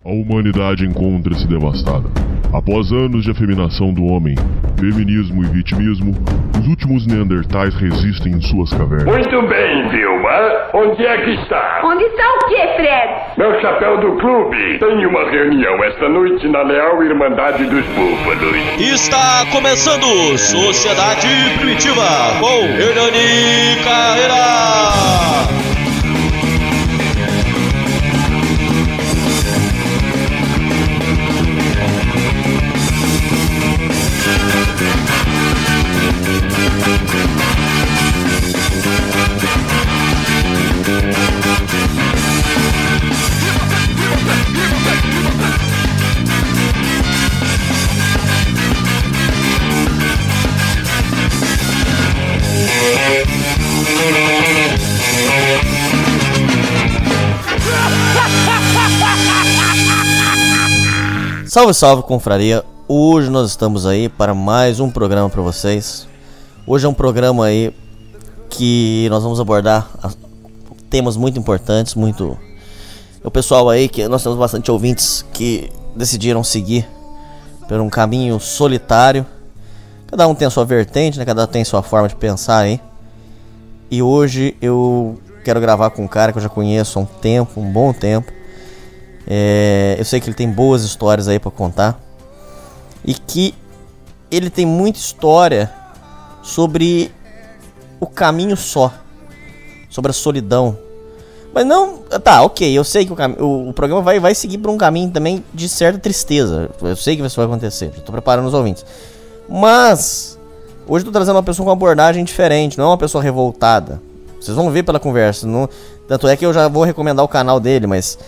A humanidade encontra-se devastada. Após anos de afeminação do homem, feminismo e vitimismo, os últimos neandertais resistem em suas cavernas. Muito bem, Vilma. Onde é que está? Onde está o quê, Fred? Meu chapéu do clube. Tem uma reunião esta noite na Leal Irmandade dos Búfalos. Está começando Sociedade Primitiva com Hernani Carreira. Salve, salve, confraria! Hoje nós estamos aí para mais um programa para vocês. Hoje é um programa aí que nós vamos abordar temas muito importantes, o pessoal aí, que nós temos bastante ouvintes que decidiram seguir por um caminho solitário. Cada um tem a sua vertente, né? Cada um tem a sua forma de pensar aí. E hoje eu quero gravar com um cara que eu já conheço há um tempo, um bom tempo. Eu sei que ele tem boas histórias aí pra contar. E que ele tem muita história sobre o caminho só, sobre a solidão. Mas não... Tá, ok, eu sei que o programa vai seguir por um caminho também de certa tristeza. Eu sei que isso vai acontecer, já tô preparando os ouvintes. Mas hoje eu tô trazendo uma pessoa com uma abordagem diferente, não é uma pessoa revoltada. Vocês vão ver pela conversa, não... Tanto é que eu já vou recomendar o canal dele, mas...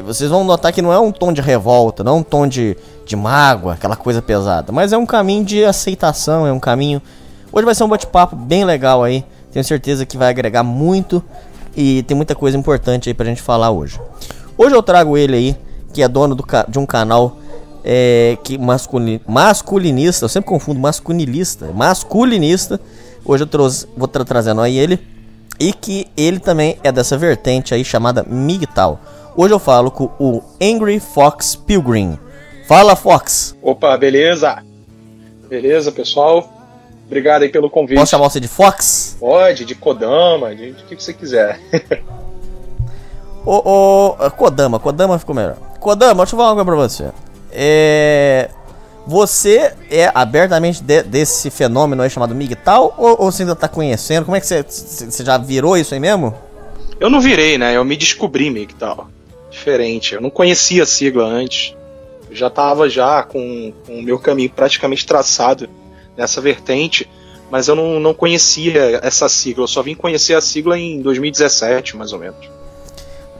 vocês vão notar que não é um tom de revolta, não é um tom de mágoa, aquela coisa pesada, mas é um caminho de aceitação, é um caminho... Hoje vai ser um bate-papo bem legal aí, tenho certeza que vai agregar muito e tem muita coisa importante aí pra gente falar hoje. Hoje eu trago ele aí, que é dono de um canal masculinista, eu sempre confundo masculinista. Hoje eu vou trazendo aí ele, e que ele também é dessa vertente aí chamada MGTOW. Hoje eu falo com o Angry Fox Pilgrim. Fala, Fox! Opa, beleza? Beleza, pessoal? Obrigado aí pelo convite. Posso chamar você de Fox? Pode, de Kodama, de o que você quiser. Kodama ficou melhor. Kodama, deixa eu falar uma coisa pra você. Você é abertamente desse fenômeno aí chamado MGTOW ou você ainda tá conhecendo? Como é que você já virou isso aí mesmo? Eu não virei, né? Eu me descobri MGTOW. Diferente. Eu não conhecia a sigla antes. Eu já estava com o meu caminho praticamente traçado nessa vertente, mas eu não conhecia essa sigla. Eu só vim conhecer a sigla em 2017, mais ou menos.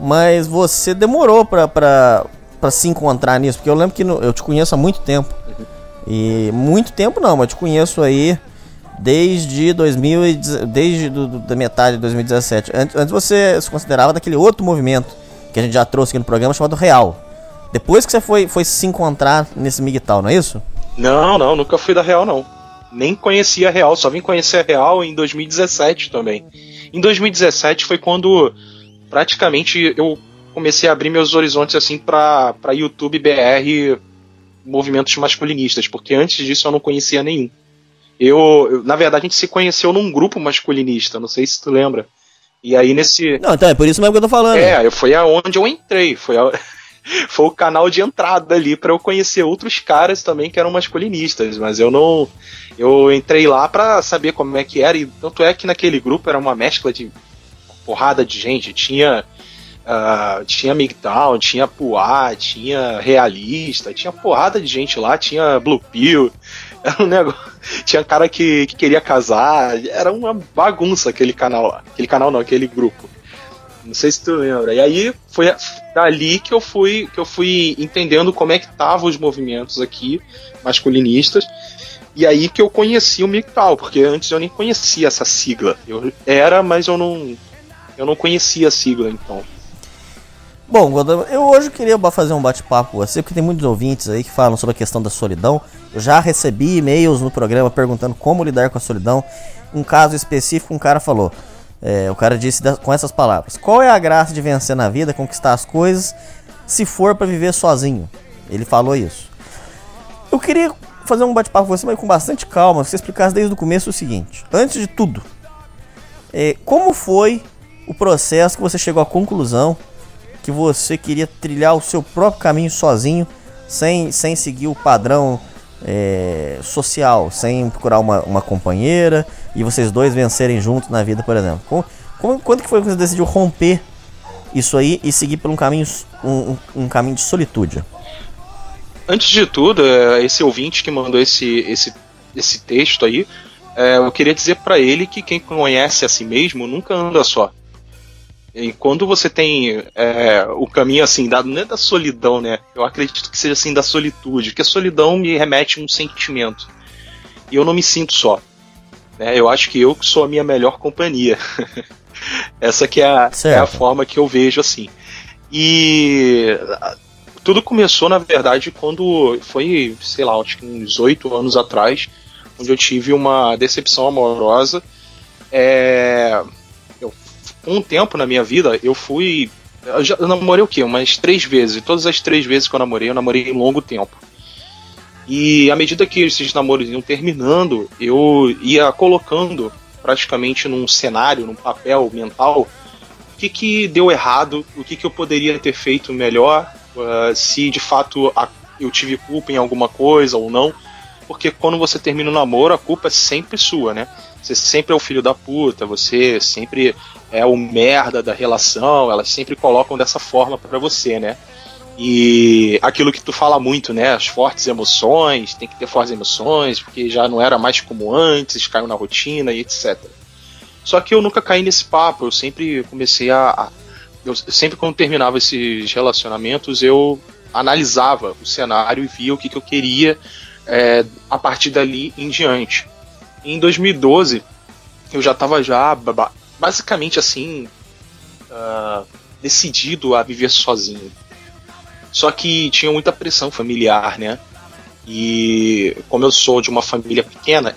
Mas você demorou pra se encontrar nisso? Porque eu lembro que eu te conheço há muito tempo. Uhum. E muito tempo não, mas eu te conheço aí desde da metade de 2017. Antes você se considerava daquele outro movimento que a gente já trouxe aqui no programa, chamado Real. Depois que você foi se encontrar nesse MGTOW, não é isso? Não, nunca fui da Real, não. Nem conhecia a Real, só vim conhecer a Real em 2017 também. Em 2017 foi quando praticamente eu comecei a abrir meus horizontes assim pra YouTube BR, movimentos masculinistas, porque antes disso eu não conhecia nenhum. Na verdade, a gente se conheceu num grupo masculinista, não sei se tu lembra. E aí nesse... Não, então é por isso mesmo que eu tô falando. Foi aonde eu entrei, foi o canal de entrada ali pra eu conhecer outros caras também que eram masculinistas, mas eu entrei lá pra saber como é que era, e tanto é que naquele grupo era uma mescla de porrada de gente, tinha MGTOW, tinha Puá, tinha Realista, tinha porrada de gente lá, tinha Blue Pill, era um negócio, tinha cara que queria casar, era uma bagunça aquele canal lá, aquele grupo, não sei se tu lembra. E aí foi dali que eu fui entendendo como é que estavam os movimentos aqui masculinistas, e aí que eu conheci o MGTOW, porque antes eu nem conhecia essa sigla, mas eu não conhecia a sigla, então. Bom, eu hoje queria fazer um bate-papo com você, porque tem muitos ouvintes aí que falam sobre a questão da solidão. Eu já recebi e-mails no programa perguntando como lidar com a solidão. Um caso específico, um cara falou, o cara disse com essas palavras: qual é a graça de vencer na vida, conquistar as coisas, se for pra viver sozinho. Ele falou isso. Eu queria fazer um bate-papo com você, mas com bastante calma, que você explicasse desde o começo o seguinte. Antes de tudo, como foi o processo que você chegou à conclusão que você queria trilhar o seu próprio caminho sozinho, sem seguir o padrão social, sem procurar uma companheira e vocês dois vencerem juntos na vida, por exemplo? Quando que foi que você decidiu romper isso aí e seguir por um caminho de solitude? Antes de tudo, esse ouvinte que mandou esse texto aí, eu queria dizer pra ele que quem conhece a si mesmo nunca anda só. E quando você tem o caminho assim, não é da solidão, né? Eu acredito que seja assim da solitude, porque a solidão me remete a um sentimento. E eu não me sinto só. Né? Eu acho que eu sou a minha melhor companhia. Essa que é a forma que eu vejo assim. E tudo começou, na verdade, quando foi, sei lá, acho que uns 8 anos atrás, onde eu tive uma decepção amorosa. Com um tempo na minha vida, eu namorei o quê? Umas 3 vezes. E todas as 3 vezes que eu namorei em longo tempo. E à medida que esses namoros iam terminando, eu ia colocando praticamente num cenário, num papel mental, o que deu errado, o que eu poderia ter feito melhor, se de fato eu tive culpa em alguma coisa ou não. Porque quando você termina o namoro, a culpa é sempre sua, né? Você sempre é o filho da puta, você sempre é o merda da relação, elas sempre colocam dessa forma pra você, né? E aquilo que tu fala muito, né? As fortes emoções, tem que ter fortes emoções, porque já não era mais como antes, caiu na rotina e etc. Só que eu nunca caí nesse papo, eu sempre comecei eu sempre quando terminava esses relacionamentos, eu analisava o cenário e via o que eu queria a partir dali em diante. Em 2012, eu já estava basicamente assim, decidido a viver sozinho. Só que tinha muita pressão familiar, né? E como eu sou de uma família pequena,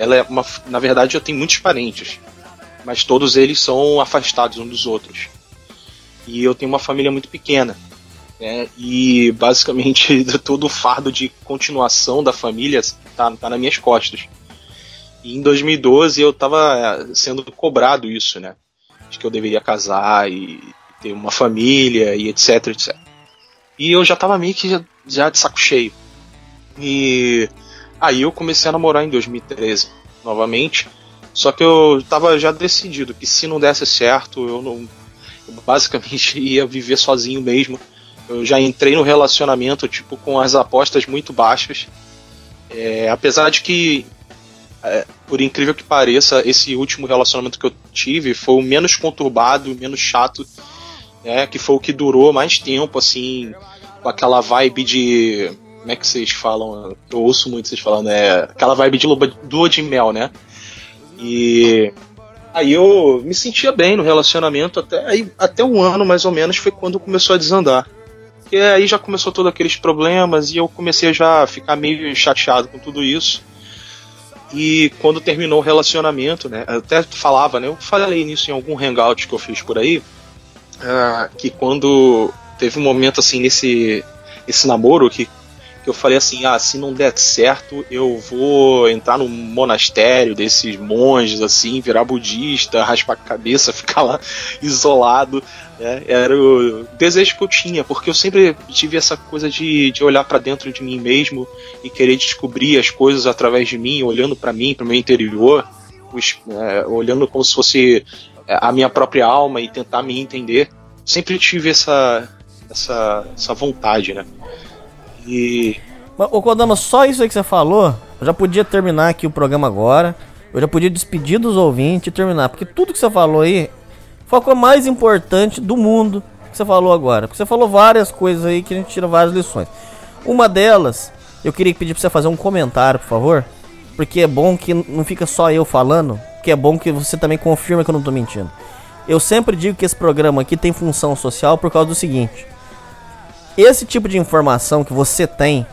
na verdade eu tenho muitos parentes, mas todos eles são afastados uns dos outros. E eu tenho uma família muito pequena, né? E basicamente todo o fardo de continuação da família tá nas minhas costas. E em 2012 eu estava sendo cobrado isso, né? De que eu deveria casar e ter uma família e etc, etc. E eu já estava meio que já de saco cheio. E aí eu comecei a namorar em 2013, novamente. Só que eu estava já decidido que se não desse certo, eu basicamente ia viver sozinho mesmo. Eu já entrei no relacionamento tipo com as apostas muito baixas. Apesar de que, por incrível que pareça, esse último relacionamento que eu tive foi o menos conturbado, menos chato, né, que foi o que durou mais tempo, assim, com aquela vibe de... Como é que vocês falam? Eu ouço muito vocês falando, aquela vibe de lua de mel, né? E aí eu me sentia bem no relacionamento, até um ano mais ou menos foi quando começou a desandar. E aí já começou todos aqueles problemas e eu comecei a já ficar meio chateado com tudo isso. E quando terminou o relacionamento, né, eu até falava, né, eu falei nisso em algum hangout que eu fiz por aí, que quando teve um momento assim nesse namoro que eu falei assim, se não der certo eu vou entrar num monastério desses monges assim, virar budista, raspar a cabeça, ficar lá isolado, né? Era o desejo que eu tinha, porque eu sempre tive essa coisa de olhar pra dentro de mim mesmo e querer descobrir as coisas através de mim, olhando pra mim, pro meu interior, olhando como se fosse a minha própria alma e tentar me entender. Sempre tive essa vontade, né? Mas, Kodama, só isso aí que você falou, eu já podia terminar aqui o programa agora. Eu já podia despedir dos ouvintes e terminar. Porque tudo que você falou aí foi a coisa mais importante do mundo que você falou agora. Porque você falou várias coisas aí que a gente tira várias lições. Uma delas, eu queria pedir pra você fazer um comentário, por favor. Porque é bom que não fica só eu falando. Que é bom que você também confirma que eu não tô mentindo. Eu sempre digo que esse programa aqui tem função social por causa do seguinte: esse tipo de informação que você tem,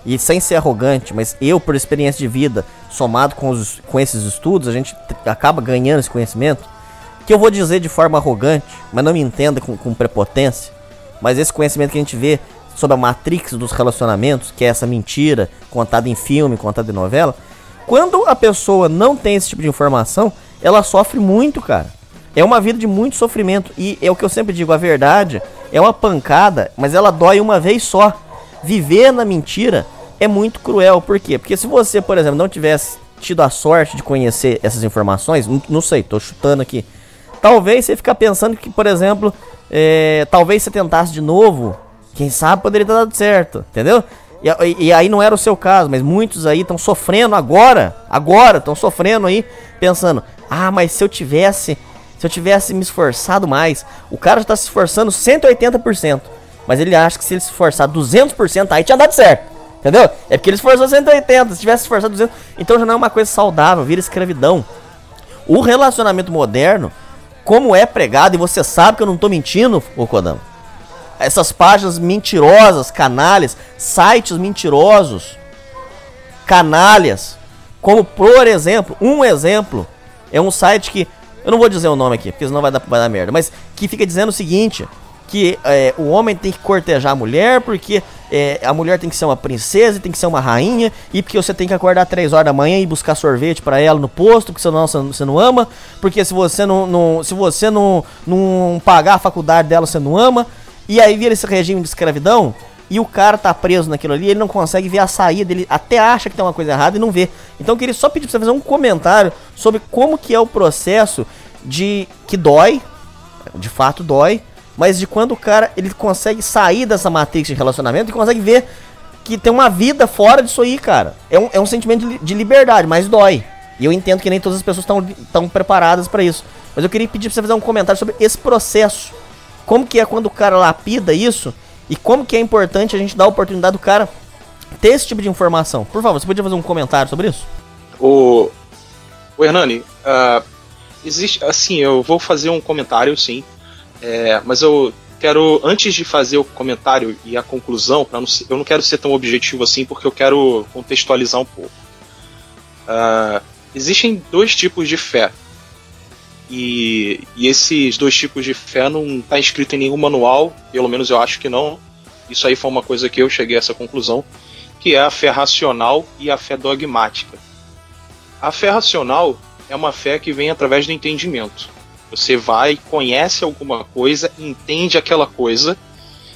e sem ser arrogante, mas eu, por experiência de vida, somado com esses estudos, a gente acaba ganhando esse conhecimento, que eu vou dizer de forma arrogante, mas não me entenda com prepotência, mas esse conhecimento que a gente vê sobre a matrix dos relacionamentos, que é essa mentira contada em filme, contada em novela, quando a pessoa não tem esse tipo de informação, ela sofre muito, cara. É uma vida de muito sofrimento. E é o que eu sempre digo, a verdade é uma pancada, mas ela dói uma vez só. Viver na mentira é muito cruel. Por quê? Porque se você, por exemplo, não tivesse tido a sorte de conhecer essas informações, não sei, tô chutando aqui, talvez você ficar pensando que, por exemplo, talvez você tentasse de novo, quem sabe poderia ter dado certo, entendeu? E aí não era o seu caso, mas muitos aí estão sofrendo agora estão sofrendo aí, pensando, mas se eu tivesse me esforçado mais, o cara já tá se esforçando 180%, mas ele acha que se ele se esforçar 200%, aí tinha dado certo, entendeu? É porque ele esforçou 180%, se tivesse esforçado 200%, então já não é uma coisa saudável, vira escravidão. O relacionamento moderno, como é pregado, e você sabe que eu não tô mentindo, ô Kodama, essas páginas mentirosas, canalhas, sites mentirosos, canalhas, como por exemplo, um exemplo, é um site que, eu não vou dizer o nome aqui, porque senão vai dar merda, mas que fica dizendo o seguinte, que o homem tem que cortejar a mulher, porque a mulher tem que ser uma princesa, tem que ser uma rainha, e porque você tem que acordar 3 horas da manhã e buscar sorvete pra ela no posto, porque senão você não ama, porque se você não pagar a faculdade dela, você não ama. E aí vira esse regime de escravidão, e o cara tá preso naquilo ali, ele não consegue ver a saída, ele até acha que tem uma coisa errada e não vê. Então eu queria só pedir pra você fazer um comentário sobre como que é o processo que dói, de fato dói, mas de quando o cara ele consegue sair dessa matrix de relacionamento e consegue ver que tem uma vida fora disso aí, cara. É um sentimento de liberdade, mas dói. E eu entendo que nem todas as pessoas estão preparadas pra isso. Mas eu queria pedir pra você fazer um comentário sobre esse processo. Como que é quando o cara lapida isso e como que é importante a gente dar a oportunidade do cara ter esse tipo de informação. Por favor, você podia fazer um comentário sobre isso? O Hernani, existe, assim, eu vou fazer um comentário, sim, mas eu quero, antes de fazer o comentário e a conclusão, eu não quero ser tão objetivo assim, porque eu quero contextualizar um pouco. Existem 2 tipos de fé. E esses 2 tipos de fé não está escrito em nenhum manual, pelo menos eu acho que não. Isso aí foi uma coisa que eu cheguei a essa conclusão, que é a fé racional e a fé dogmática. A fé racional é uma fé que vem através do entendimento. Você vai, conhece alguma coisa, entende aquela coisa,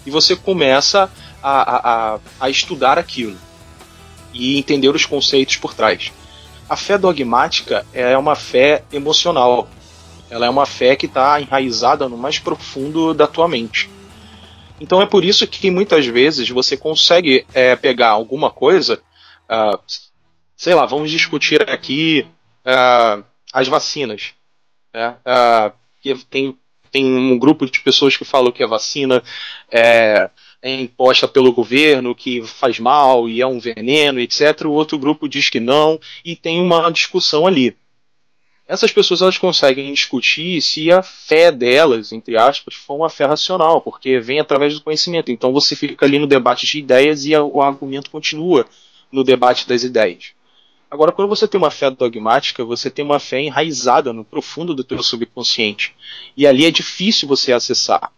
e você começa a estudar aquilo e entender os conceitos por trás. A fé dogmática é uma fé emocional. Ela é uma fé que está enraizada no mais profundo da tua mente. Então é por isso que muitas vezes você consegue pegar alguma coisa, sei lá, vamos discutir aqui as vacinas. Tem um grupo de pessoas que falam que a vacina é imposta pelo governo, que faz mal e é um veneno, etc. O outro grupo diz que não, e tem uma discussão ali. Essas pessoas elas conseguem discutir se a fé delas, entre aspas, for uma fé racional, porque vem através do conhecimento. Então você fica ali no debate de ideias e o argumento continua no debate das ideias. Agora, quando você tem uma fé dogmática, você tem uma fé enraizada no profundo do teu subconsciente. E ali é difícil você acessar.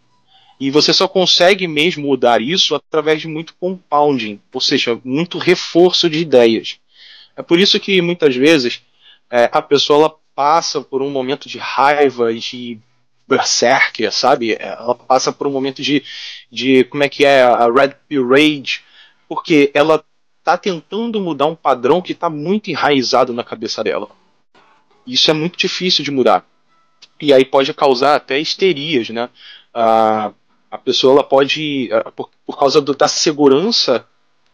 E você só consegue mesmo mudar isso através de muito compounding, ou seja, muito reforço de ideias. É por isso que muitas vezes a pessoa ela passa por um momento de raiva, de berserker, sabe? Ela passa por um momento de como é que é, a Red Pill Rage, porque ela está tentando mudar um padrão que está muito enraizado na cabeça dela. Isso é muito difícil de mudar. E aí pode causar até histerias, né? A pessoa ela pode, por causa da segurança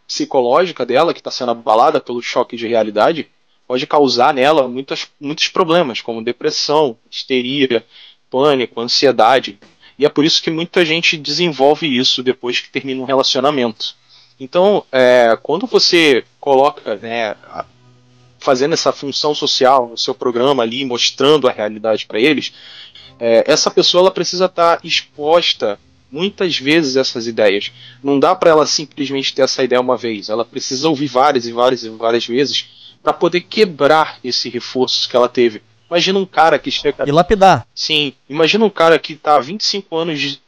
psicológica dela, que está sendo abalada pelo choque de realidade, pode causar nela muitos problemas, como depressão, histeria, pânico, ansiedade. E é por isso que muita gente desenvolve isso depois que termina um relacionamento. Então, quando você coloca, né, fazendo essa função social no seu programa ali, mostrando a realidade para eles, essa pessoa ela precisa estar exposta muitas vezes a essas ideias. Não dá para ela simplesmente ter essa ideia uma vez. Ela precisa ouvir várias e várias e várias vezes para poder quebrar esse reforço que ela teve. Imagina um cara que chega... E lapidar. Sim, imagina um cara que está há 25 anos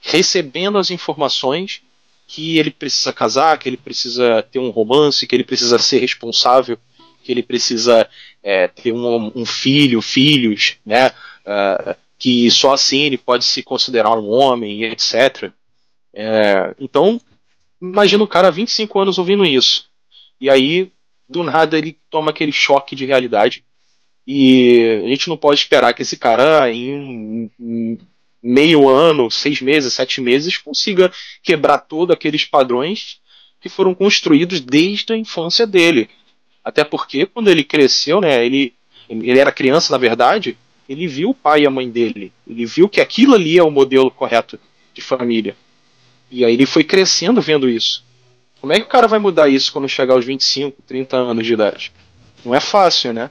recebendo as informações que ele precisa casar, que ele precisa ter um romance, que ele precisa ser responsável, que ele precisa ter um filho, filhos, né? Que só assim ele pode se considerar um homem, etc. Então, imagina o cara há 25 anos ouvindo isso. E aí, do nada, ele toma aquele choque de realidade. E a gente não pode esperar que esse cara, em meio ano, 6 meses, 7 meses, consiga quebrar todos aqueles padrões que foram construídos desde a infância dele. Até porque, quando ele cresceu, né, ele era criança, na verdade, ele viu o pai e a mãe dele. Ele viu que aquilo ali é o modelo correto de família. E aí ele foi crescendo vendo isso. Como é que o cara vai mudar isso quando chegar aos 25, 30 anos de idade? Não é fácil, né?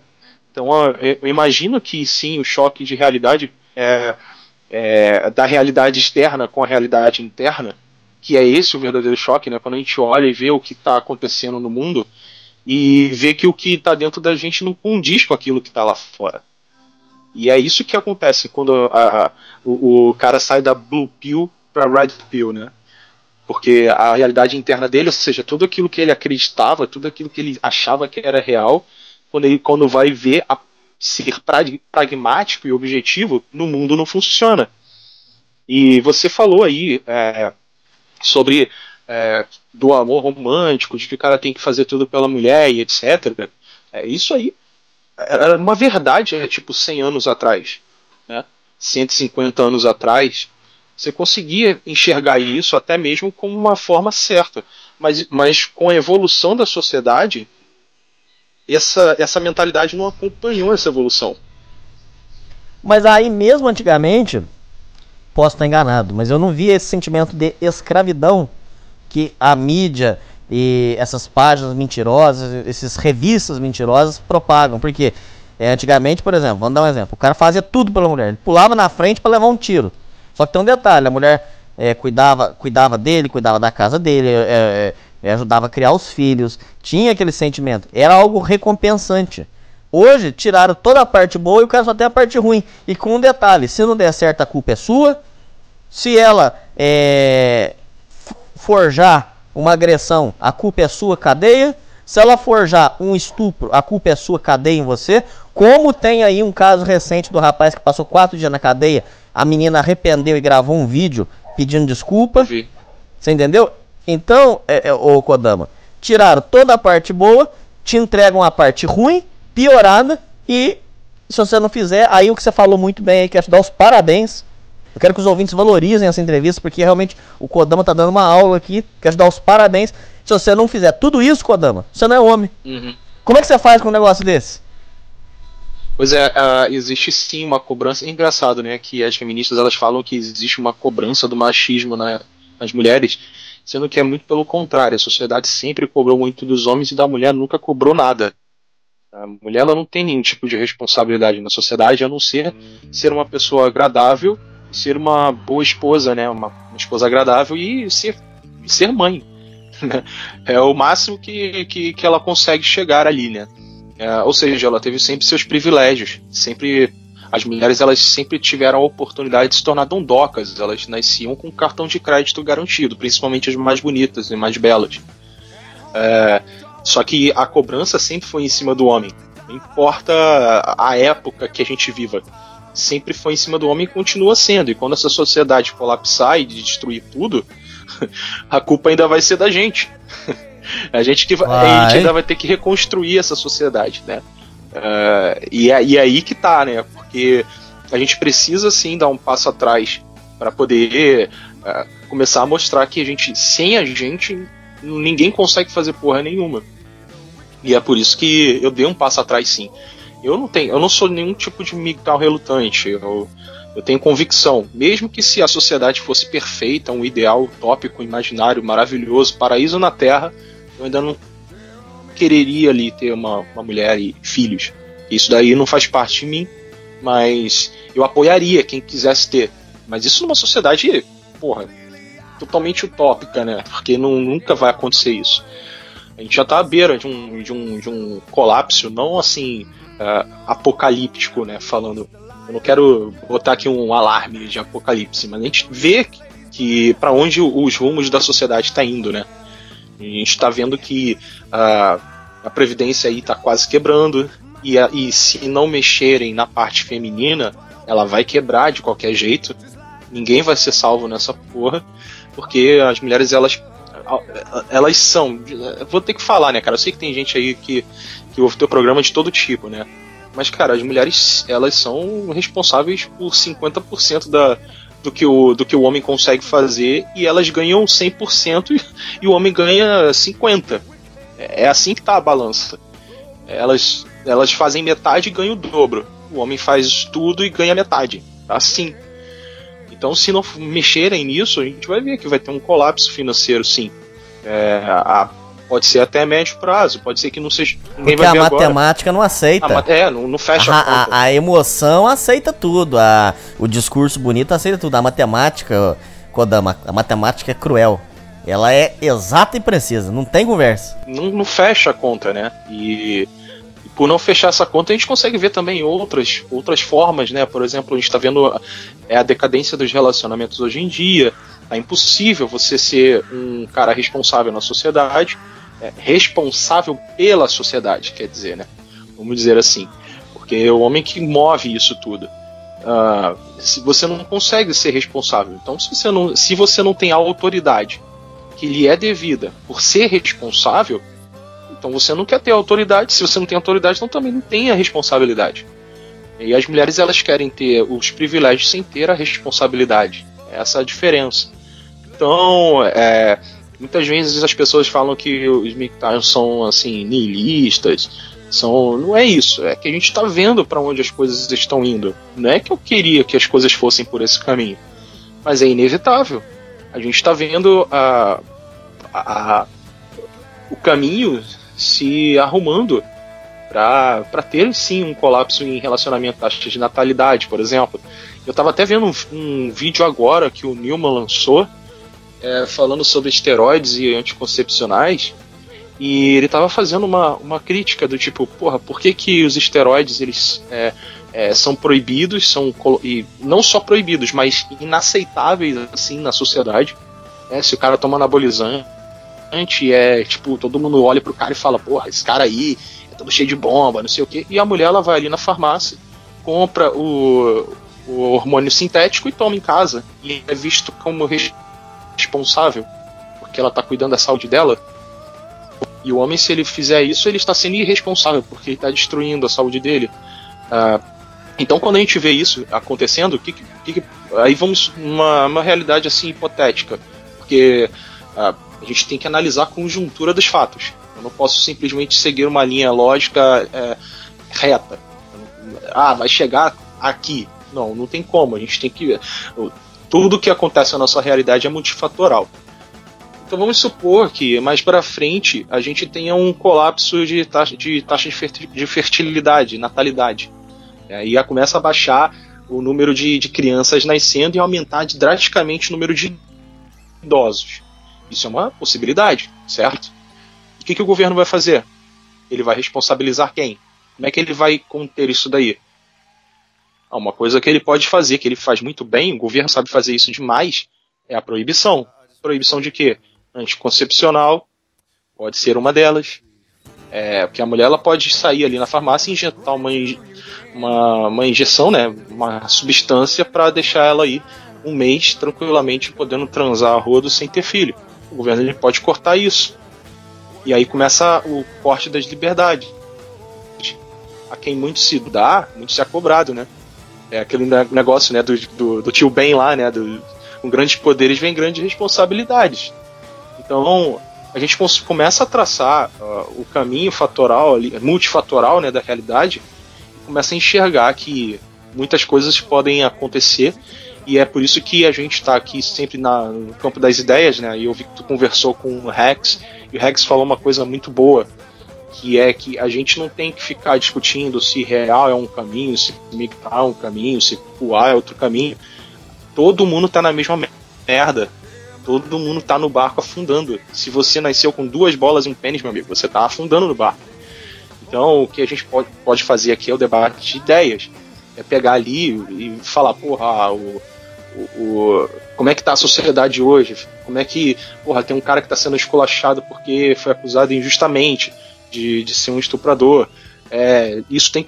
Então eu imagino que sim, o choque de realidade da realidade externa com a realidade interna, que é esse o verdadeiro choque, né? Quando a gente olha e vê o que está acontecendo no mundo e vê que o que está dentro da gente não condiz com aquilo que está lá fora. E é isso que acontece quando o cara sai da Blue Pill para Red Pill, né? Porque a realidade interna dele, ou seja, tudo aquilo que ele acreditava, tudo aquilo que ele achava que era real, quando vai ver ser pragmático e objetivo, no mundo não funciona. E você falou aí sobre do amor romântico, de que o cara tem que fazer tudo pela mulher e etc. Isso aí era uma verdade, tipo 100 anos atrás, né? 150 anos atrás. Você conseguia enxergar isso até mesmo como uma forma certa. Mas com a evolução da sociedade, essa mentalidade não acompanhou essa evolução. Mas aí mesmo antigamente, posso estar enganado, mas eu não vi esse sentimento de escravidão que a mídia e essas páginas mentirosas, essas revistas mentirosas propagam. Porque antigamente, por exemplo, vamos dar um exemplo, o cara fazia tudo pela mulher, ele pulava na frente para levar um tiro. Só que tem um detalhe, a mulher cuidava dele, cuidava da casa dele, ajudava a criar os filhos, tinha aquele sentimento, era algo recompensante. Hoje tiraram toda a parte boa e o cara só tem a parte ruim. E com um detalhe, se não der certo a culpa é sua, se ela forjar uma agressão, a culpa é sua, cadeia. Se ela forjar um estupro, a culpa é sua, cadeia em você. Como tem aí um caso recente do rapaz que passou 4 dias na cadeia, a menina arrependeu e gravou um vídeo pedindo desculpa. Sim. Você entendeu? Então, ô Kodama, tiraram toda a parte boa, te entregam a parte ruim, piorada, e se você não fizer, aí o que você falou muito bem aí, quero te dar os parabéns. Eu quero que os ouvintes valorizem essa entrevista, porque realmente o Kodama tá dando uma aula aqui, quero te dar os parabéns. Se você não fizer tudo isso, Kodama, você não é homem. Uhum. Como é que você faz com um negócio desse? Pois existe sim uma cobrança. É engraçado, né, que as feministas elas falam que existe uma cobrança do machismo nas mulheres, sendo que é muito pelo contrário. A sociedade sempre cobrou muito dos homens e da mulher nunca cobrou nada. A mulher ela não tem nenhum tipo de responsabilidade na sociedade, a não ser uma pessoa agradável, ser uma boa esposa, né, uma esposa agradável e ser mãe. É o máximo que ela consegue chegar ali, né? Ou seja, ela teve sempre seus privilégios. As mulheres elas sempre tiveram a oportunidade de se tornar dondocas. Elas nasciam com cartão de crédito garantido, principalmente as mais bonitas e mais belas. Só que a cobrança sempre foi em cima do homem. Não importa a época que a gente viva, sempre foi em cima do homem e continua sendo. E quando essa sociedade colapsar e destruir tudo, a culpa ainda vai ser da gente. A gente ainda vai ter que reconstruir essa sociedade, né? E aí que tá, né? Porque a gente precisa sim dar um passo atrás para poder começar a mostrar que sem a gente ninguém consegue fazer porra nenhuma. E é por isso que eu dei um passo atrás, sim. Eu não sou nenhum tipo de migtal relutante. Eu tenho convicção, mesmo que se a sociedade fosse perfeita, um ideal utópico, imaginário, maravilhoso, paraíso na Terra, eu ainda não quereria ali ter uma mulher e filhos. Isso daí não faz parte de mim, mas eu apoiaria quem quisesse ter. Mas isso numa sociedade, porra, totalmente utópica, né? Porque nunca vai acontecer isso. A gente já está à beira de um colapso, não assim apocalíptico, né? Falando eu não quero botar aqui um alarme de apocalipse, mas a gente vê que para onde os rumos da sociedade está indo, né? A gente está vendo que a Previdência aí está quase quebrando, e se não mexerem na parte feminina, ela vai quebrar de qualquer jeito. Ninguém vai ser salvo nessa porra, porque as mulheres, elas são... Vou ter que falar, né, cara? Eu sei que tem gente aí que ouve teu programa de todo tipo, né? Mas, cara, as mulheres, elas são responsáveis por 50% do que o homem consegue fazer, e elas ganham 100% e o homem ganha 50%. É assim que tá a balança. Elas fazem metade e ganham o dobro. O homem faz tudo e ganha metade. Assim. Então, se não mexerem nisso, a gente vai ver que vai ter um colapso financeiro, sim. Pode ser até médio prazo, pode ser que não seja. Ninguém vai ver agora. Porque a matemática não aceita. Não fecha a conta. A emoção aceita tudo, o discurso bonito aceita tudo. A matemática, Kodama, a matemática é cruel. Ela é exata e precisa, não tem conversa. Não fecha a conta, né? E por não fechar essa conta, a gente consegue ver também outras formas, né? Por exemplo, a gente está vendo a decadência dos relacionamentos hoje em dia. É impossível você ser um cara responsável na sociedade, responsável pela sociedade, quer dizer, né? Vamos dizer assim. Porque é o homem que move isso tudo. Se você não consegue ser responsável, então se você não tem a autoridade que lhe é devida por ser responsável, então você não quer ter autoridade. Se você não tem autoridade, então também não tem a responsabilidade. E as mulheres, elas querem ter os privilégios sem ter a responsabilidade. Essa é a diferença. Então, muitas vezes as pessoas falam que os militares são assim, nihilistas. Não é isso. É que a gente está vendo para onde as coisas estão indo. Não é que eu queria que as coisas fossem por esse caminho, mas é inevitável. A gente está vendo o caminho se arrumando para ter sim um colapso em relacionamento, taxa de natalidade, por exemplo. Eu estava até vendo um vídeo agora que o Newman lançou, falando sobre esteroides e anticoncepcionais, e ele estava fazendo uma crítica do tipo, porra, por que os esteroides eles são proibidos, e não só proibidos, mas inaceitáveis assim na sociedade. Se o cara toma anabolizante, tipo, todo mundo olha pro cara e fala, porra, esse cara aí é todo cheio de bomba, não sei o quê. E a mulher, ela vai ali na farmácia, compra o hormônio sintético e toma em casa. E é visto como responsável, porque ela tá cuidando da saúde dela. E o homem, se ele fizer isso, ele está sendo irresponsável, porque ele está destruindo a saúde dele. Então, quando a gente vê isso acontecendo, aí vamos uma realidade assim hipotética, porque a gente tem que analisar a conjuntura dos fatos. Eu não posso simplesmente seguir uma linha lógica reta. Vai chegar aqui. Não tem como. A gente tem que... Tudo que acontece na nossa realidade é multifatoral. Então vamos supor que mais para frente a gente tenha um colapso de taxa de fertilidade, natalidade. E aí começa a baixar o número de crianças nascendo e aumentar drasticamente o número de idosos. Isso é uma possibilidade, certo? E o que o governo vai fazer? Ele vai responsabilizar quem? Como é que ele vai conter isso daí? Uma coisa que ele pode fazer, que ele faz muito bem, o governo sabe fazer isso demais, é a proibição. Proibição de quê? Anticoncepcional pode ser uma delas. Porque a mulher, ela pode sair ali na farmácia e injetar uma injeção, né, uma substância para deixar ela aí um mês tranquilamente podendo transar a rodo sem ter filho. O governo, ele pode cortar isso. E aí começa o corte das liberdades. A quem muito se dá, muito se é cobrado, né? É aquele negócio, né, do tio Ben lá, né? Com grandes poderes vem grandes responsabilidades. Então a gente começa a traçar o caminho fatoral, multifatoral, né, da realidade, e começa a enxergar que muitas coisas podem acontecer, e é por isso que a gente está aqui sempre no campo das ideias, né? E eu vi que tu conversou com o Rex, e o Rex falou uma coisa muito boa, que é que a gente não tem que ficar discutindo se real é um caminho, se mictar é um caminho, se puar é outro caminho. Todo mundo tá na mesma merda. Todo mundo tá no barco afundando. Se você nasceu com 2 bolas e um pênis, meu amigo, você tá afundando no barco. Então, o que a gente pode fazer aqui é o debate de ideias. É pegar ali e falar, porra, como é que tá a sociedade hoje? Como é que, porra, tem um cara que tá sendo esculachado porque foi acusado injustamente de ser um estuprador. Isso tem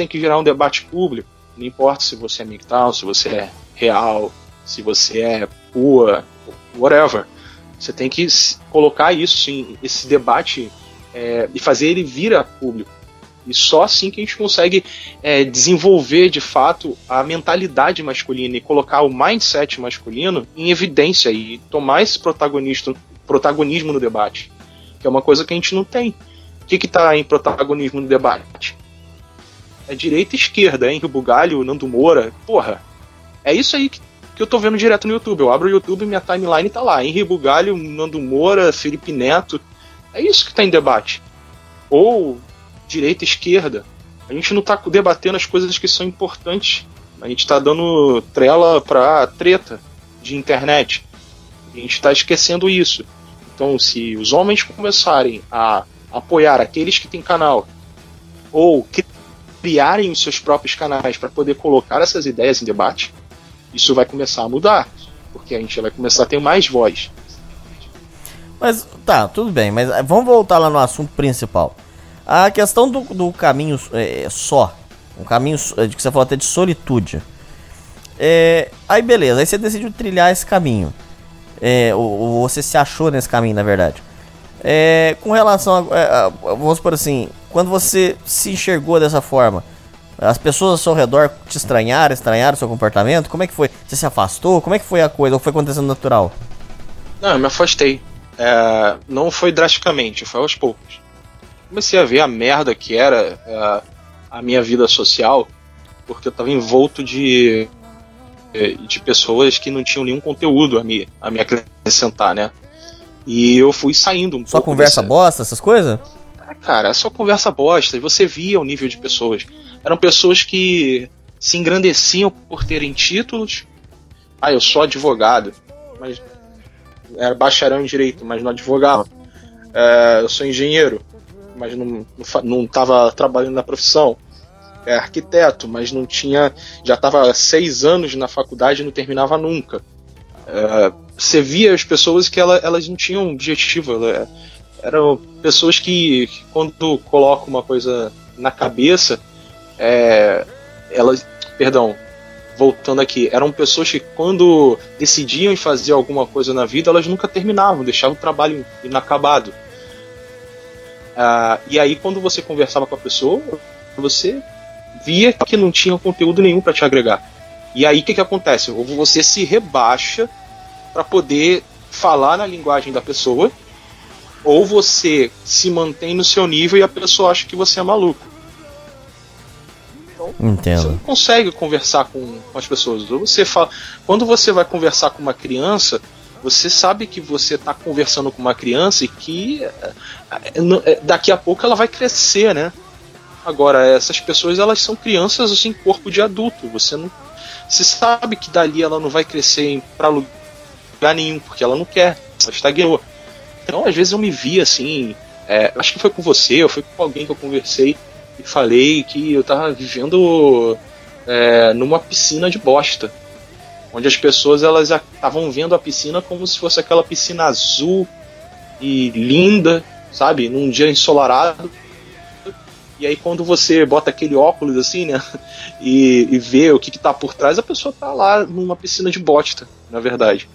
que gerar um debate público. Não importa se você é MGTOW, se você é real, se você é PUA, whatever. Você tem que colocar isso, esse debate, e fazer ele vir a público. E só assim que a gente consegue desenvolver de fato a mentalidade masculina e colocar o mindset masculino em evidência e tomar esse protagonismo no debate, que é uma coisa que a gente não tem. O que está em protagonismo no debate? É direita e esquerda, Henri Bugalho, Nando Moura, porra. É isso aí que eu tô vendo direto no YouTube. Eu abro o YouTube e minha timeline tá lá. Henri Bugalho, Nando Moura, Felipe Neto. É isso que tá em debate. Ou direita e esquerda. A gente não tá debatendo as coisas que são importantes. A gente tá dando trela pra treta de internet. A gente tá esquecendo isso. Então, se os homens começarem a apoiar aqueles que têm canal, ou criarem os seus próprios canais para poder colocar essas ideias em debate, isso vai começar a mudar, porque a gente vai começar a ter mais voz. Mas tá, tudo bem, mas vamos voltar lá no assunto principal. A questão do caminho só, um caminho que você falou até de solitude. Aí beleza, aí você decidiu trilhar esse caminho. Ou você se achou nesse caminho, na verdade. Com relação a, vamos supor assim, quando você se enxergou dessa forma, as pessoas ao seu redor te estranharam o seu comportamento? Como é que foi? Você se afastou? Como é que foi a coisa? Ou foi acontecendo natural? Não, eu me afastei. Não foi drasticamente, foi aos poucos. Comecei a ver a merda que era a minha vida social, porque eu estava envolto de pessoas que não tinham nenhum conteúdo a me acrescentar, né? E eu fui saindo um pouco. Só conversa bosta, essas coisas? Cara, é só conversa bosta. E você via o nível de pessoas. Eram pessoas que se engrandeciam por terem títulos. Eu sou advogado, mas era bacharel em direito, mas não advogava. Eu sou engenheiro, mas não estava trabalhando na profissão. Arquiteto, mas não tinha. Já estava há 6 anos na faculdade e não terminava nunca. Você via as pessoas que elas não tinham objetivo. Eram pessoas que quando colocam uma coisa na cabeça, voltando aqui, eram pessoas que quando decidiam fazer alguma coisa na vida, elas nunca terminavam, deixavam o trabalho inacabado. E aí quando você conversava com a pessoa, você via que não tinha conteúdo nenhum para te agregar. E aí o que acontece? Ou você se rebaixa para poder falar na linguagem da pessoa, ou você se mantém no seu nível e a pessoa acha que você é maluco. Então, entendo. Você não consegue conversar com as pessoas. Ou você fala, quando você vai conversar com uma criança, você sabe que você está conversando com uma criança e que daqui a pouco ela vai crescer, né? Agora, essas pessoas, elas são crianças assim, corpo de adulto. Você sabe que dali ela não vai crescer para lugar nenhum, porque ela não quer, ela estagnou. Então, às vezes eu me vi assim, acho que foi com você, ou foi com alguém que eu conversei e falei que eu tava vivendo numa piscina de bosta, onde as pessoas elas estavam vendo a piscina como se fosse aquela piscina azul e linda, sabe, num dia ensolarado. E aí quando você bota aquele óculos assim, né, e vê o que tá por trás, a pessoa tá lá numa piscina de bosta, na verdade.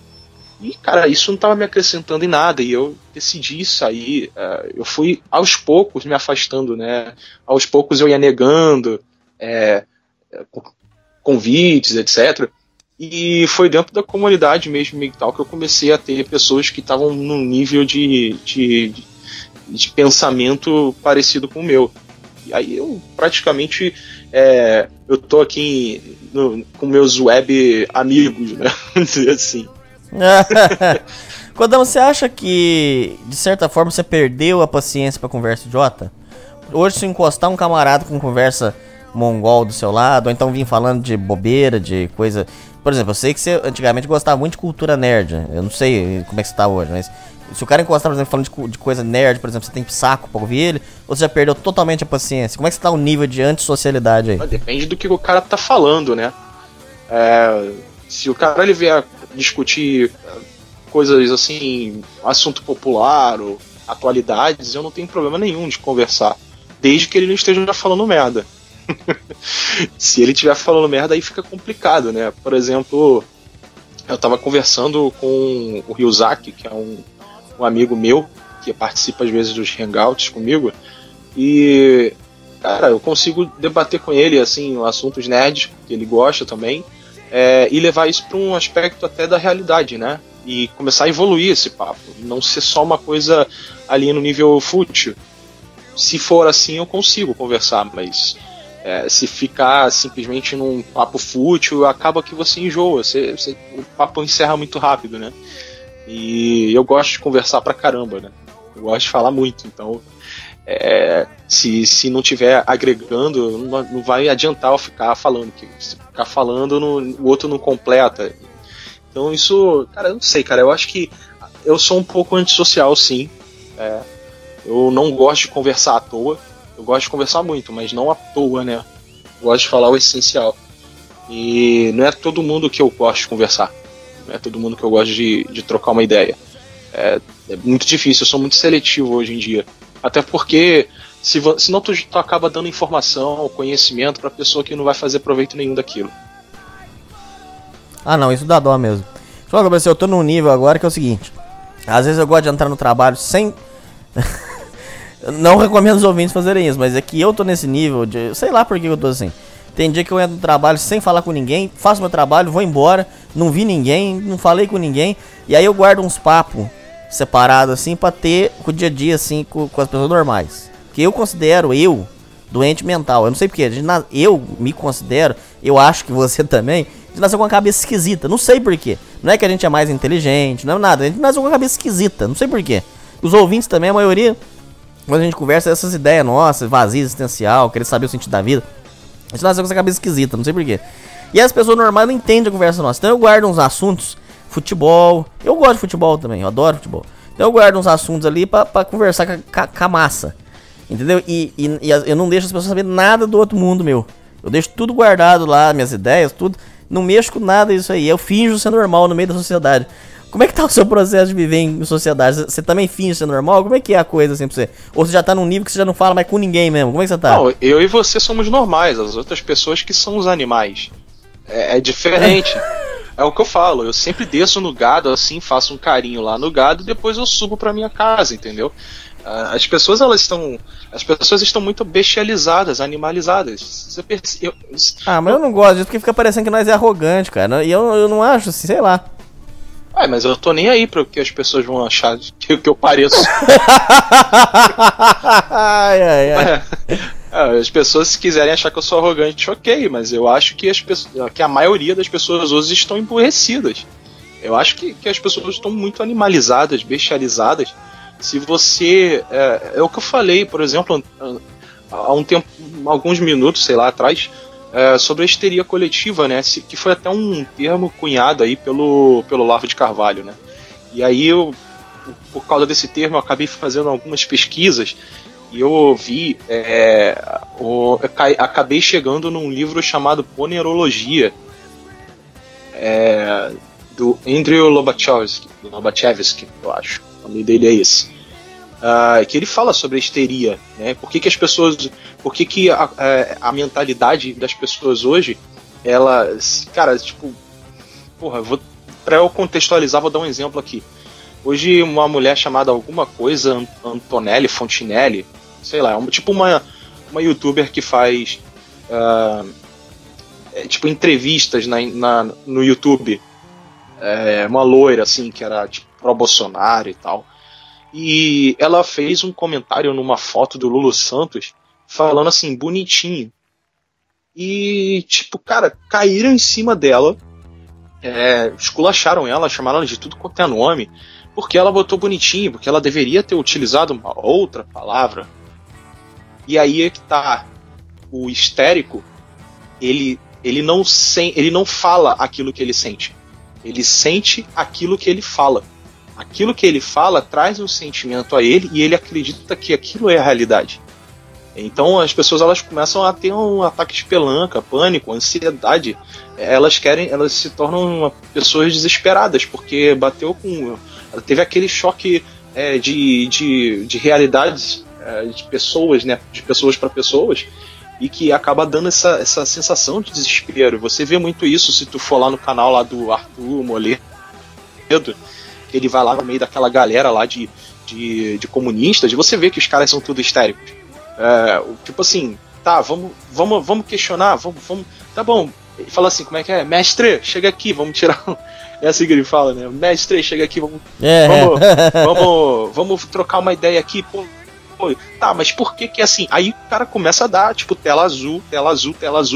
E, cara, isso não tava me acrescentando em nada, e eu decidi sair. Eu fui aos poucos me afastando, né, aos poucos eu ia negando convites, etc. E foi dentro da comunidade mesmo MGTOW que eu comecei a ter pessoas que estavam num nível de pensamento parecido com o meu. E aí eu praticamente eu tô aqui com meus web amigos, né? Vamos dizer assim. Codão, você acha que de certa forma você perdeu a paciência pra conversa idiota? Hoje, se encostar um camarada com conversa mongol do seu lado, ou então vir falando de bobeira, de coisa Por exemplo, eu sei que você antigamente gostava muito de cultura nerd, né? Eu não sei como é que você tá hoje, mas se o cara encostar, por exemplo, falando de coisa nerd, por exemplo, você tem saco pra ouvir ele, ou você já perdeu totalmente a paciência? Como é que você tá o nível de antissocialidade aí? Depende do que o cara tá falando, né? Se o cara ele vier discutir coisas assim, assunto popular ou atualidades, eu não tenho problema nenhum de conversar, desde que ele não esteja falando merda. Se ele estiver falando merda, aí fica complicado, né? Por exemplo, eu tava conversando com o Ryuzaki, que é um amigo meu, que participa às vezes dos hangouts comigo, e, cara, eu consigo debater com ele, assim, assuntos nerds, que ele gosta também, e levar isso para um aspecto até da realidade, né? E começar a evoluir esse papo, não ser só uma coisa ali no nível fútil. Se for assim, eu consigo conversar, mas se ficar simplesmente num papo fútil, acaba que você enjoa, o papo encerra muito rápido, né? E eu gosto de conversar pra caramba, né? Eu gosto de falar muito, então se não tiver agregando, não vai adiantar eu ficar falando, que se ficar falando, o outro não completa. Então isso, cara, eu não sei, cara, eu acho que eu sou um pouco antissocial, sim. Eu não gosto de conversar à toa. Eu gosto de conversar muito, mas não à toa, né? Eu gosto de falar o essencial. E não é todo mundo que eu gosto de conversar. Não é todo mundo que eu gosto de trocar uma ideia. É muito difícil, eu sou muito seletivo hoje em dia. Até porque, senão tu acaba dando informação, conhecimento pra pessoa que não vai fazer proveito nenhum daquilo. Ah, não, isso dá dó mesmo. Só que eu tô num nível agora que é o seguinte. Às vezes eu gosto de entrar no trabalho sem... Não recomendo os ouvintes fazerem isso, mas é que eu tô nesse nível de... Sei lá por que eu tô assim. Tem dia que eu entro no trabalho sem falar com ninguém, faço meu trabalho, vou embora, não vi ninguém, não falei com ninguém. E aí eu guardo uns papos separados assim pra ter com o dia a dia assim com as pessoas normais. Que eu considero doente mental. Eu não sei porquê, eu me considero, eu acho que você também, de nascer com uma cabeça esquisita. Não sei porquê. Não é que a gente é mais inteligente, não é nada. A gente nasceu com uma cabeça esquisita, não sei porquê. Os ouvintes também, a maioria, quando a gente conversa, essas ideias nossas, vazia existencial, querer saber o sentido da vida. A gente nasceu com essa cabeça esquisita, não sei porquê. E as pessoas normais não entendem a conversa nossa. Então eu guardo uns assuntos, futebol. Eu gosto de futebol também, eu adoro futebol. Então eu guardo uns assuntos ali pra conversar com a massa. Entendeu? E eu não deixo as pessoas saberem nada do outro mundo meu. Eu deixo tudo guardado lá, minhas ideias, tudo. Não mexo com nada disso aí. Eu finjo ser normal no meio da sociedade. Como é que tá o seu processo de viver em sociedade? Você também finge ser normal? Como é que é a coisa assim pra você? Ou você já tá num nível que você já não fala mais com ninguém mesmo? Como é que você tá? Não, eu e você somos normais. As outras pessoas que são os animais. É diferente. É o que eu falo. Eu sempre desço no gado assim, faço um carinho lá no gado e depois eu subo pra minha casa, entendeu? As pessoas estão muito bestializadas, animalizadas. Mas eu não gosto disso porque fica parecendo que nós é arrogante, cara. E eu não acho assim, sei lá. Mas eu tô nem aí pro que as pessoas vão achar que eu pareço. As pessoas, se quiserem achar que eu sou arrogante, ok, mas eu acho que a maioria das pessoas hoje estão emburrecidas. Eu acho que as pessoas estão muito animalizadas, bestializadas. Se você... É o que eu falei, por exemplo, há um tempo, alguns minutos, sei lá, atrás, sobre a histeria coletiva, né? Que foi até um termo cunhado aí pelo Olavo de Carvalho, né? E aí por causa desse termo, eu acabei fazendo algumas pesquisas e eu vi, acabei chegando num livro chamado Ponerologia, do Andrew Lobachevsky, eu acho. O nome dele é esse. Que ele fala sobre a histeria, né? Por que as pessoas... Por que a mentalidade das pessoas hoje, ela... Cara, tipo... Porra, pra eu contextualizar, vou dar um exemplo aqui. Hoje, uma mulher chamada alguma coisa, Antonelli, Fontinelli, sei lá, tipo uma youtuber que faz... tipo, entrevistas no YouTube. Uma loira, assim, que era, tipo, pró-Bolsonaro e tal. E ela fez um comentário numa foto do Lulu Santos falando assim, bonitinho. E, tipo, cara, caíram em cima dela, esculacharam ela, chamaram ela de tudo quanto é nome, porque ela botou bonitinho, porque ela deveria ter utilizado uma outra palavra. E aí é que tá, o histérico, ele ele não fala aquilo que ele sente. Ele sente aquilo que ele fala. Aquilo que ele fala traz um sentimento a ele e ele acredita que aquilo é a realidade. Então as pessoas elas começam a ter um ataque de pelanca, pânico, ansiedade. Elas se tornam pessoas desesperadas porque ela teve aquele choque de realidades de pessoas, né, de pessoas para pessoas, e que acaba dando essa sensação de desespero. Você vê muito isso se tu for lá no canal lá do Arthur Moledo, que ele vai lá no meio daquela galera lá de comunistas, e você vê que os caras são tudo histéricos. Tipo assim, tá, vamos questionar, vamos, tá bom. Ele fala assim, como é que é? Mestre, chega aqui, vamos tirar. É assim que ele fala, né? Mestre, chega aqui, vamos trocar uma ideia aqui, pô. Tá, mas por que é assim? Aí o cara começa a dar, tipo, tela azul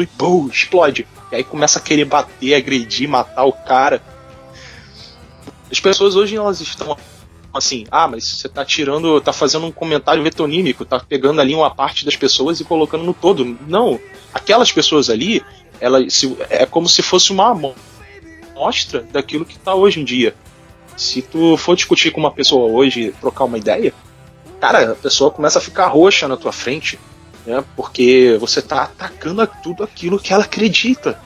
e pô, explode. E aí começa a querer bater, agredir, matar o cara. As pessoas hoje elas estão assim, mas você tá fazendo um comentário metonímico, tá pegando ali uma parte das pessoas e colocando no todo. Não, aquelas pessoas ali, é como se fosse uma amostra daquilo que tá hoje em dia. Se tu for discutir com uma pessoa hoje, trocar uma ideia, cara, a pessoa começa a ficar roxa na tua frente, né? Porque você tá atacando tudo aquilo que ela acredita,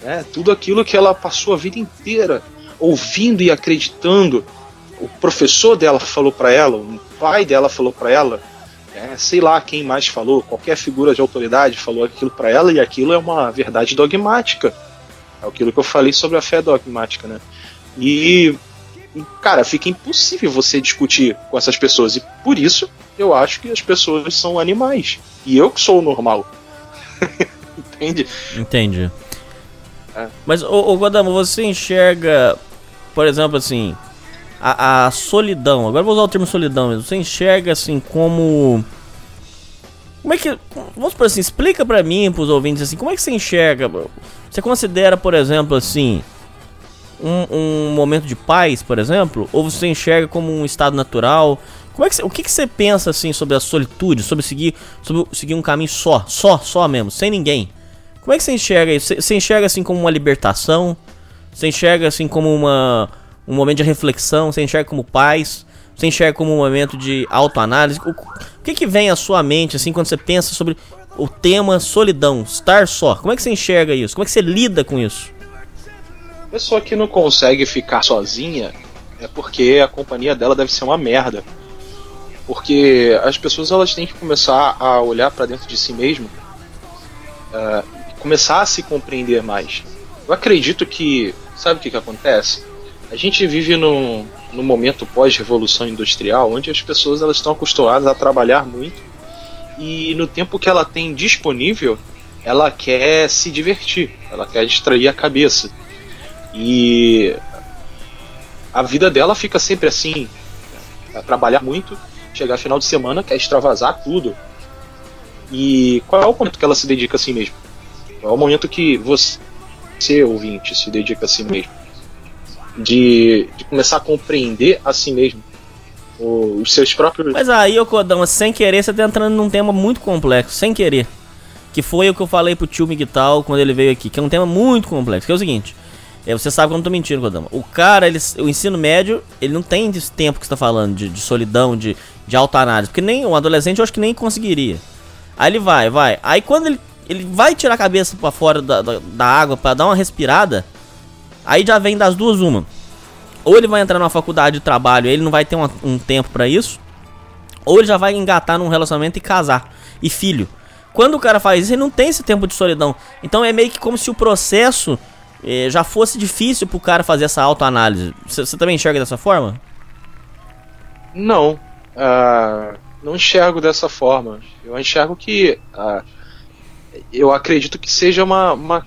né? Tudo aquilo que ela passou a vida inteira ouvindo e acreditando. O professor dela falou para ela, o pai dela falou para ela, sei lá quem mais falou, qualquer figura de autoridade falou aquilo para ela, e aquilo é uma verdade dogmática. É aquilo que eu falei sobre a fé dogmática, né? E cara, fica impossível você discutir com essas pessoas, e por isso eu acho que as pessoas são animais e eu que sou o normal. Entende? Entendi. Mas, Godamo, você enxerga, por exemplo, assim, a solidão, agora eu vou usar o termo solidão mesmo, você enxerga assim como é que, vamos por assim, explica pra mim, pros ouvintes assim, como é que você enxerga, você considera, por exemplo, assim, um momento de paz, por exemplo, ou você enxerga como um estado natural? O que você pensa assim sobre a solitude, sobre seguir um caminho só mesmo, sem ninguém? Como é que você enxerga isso? Você enxerga assim como uma libertação? Você enxerga assim como um momento de reflexão? Você enxerga como paz? Você enxerga como um momento de autoanálise? O que vem à sua mente assim quando você pensa sobre o tema solidão, estar só? Como é que você enxerga isso? Como é que você lida com isso? A pessoa que não consegue ficar sozinha é porque a companhia dela deve ser uma merda. Porque as pessoas elas têm que começar a olhar para dentro de si mesmo, começar a se compreender mais. Eu acredito que, sabe o que acontece? A gente vive num momento pós-revolução industrial, onde as pessoas elas estão acostumadas a trabalhar muito, e no tempo que ela tem disponível, ela quer se divertir, ela quer distrair a cabeça. E a vida dela fica sempre assim, trabalhar muito, chegar final de semana, quer extravasar tudo. E qual é o momento que ela se dedica a si mesma? Qual é o momento que você, ouvinte, se dedica a si mesmo? De começar a compreender a si mesmo, os seus próprios... Mas aí, Codão, sem querer você tá entrando num tema muito complexo, sem querer. Que foi o que eu falei pro tio Miguel quando ele veio aqui, que é um tema muito complexo, que é o seguinte... Você sabe que eu não tô mentindo, Kodama. O cara, o ensino médio, ele não tem esse tempo que você tá falando, de solidão, de autoanálise. Porque nem um adolescente eu acho que nem conseguiria. Aí ele vai. Aí quando ele vai tirar a cabeça pra fora da água pra dar uma respirada, aí já vem das duas uma. Ou ele vai entrar numa faculdade de trabalho, ele não vai ter um tempo pra isso. Ou ele já vai engatar num relacionamento e casar. E filho. Quando o cara faz isso, ele não tem esse tempo de solidão. Então é meio que como se o processo... já fosse difícil pro cara fazer essa autoanálise. Você também enxerga dessa forma? Não, não enxergo dessa forma. Eu enxergo que eu acredito que seja uma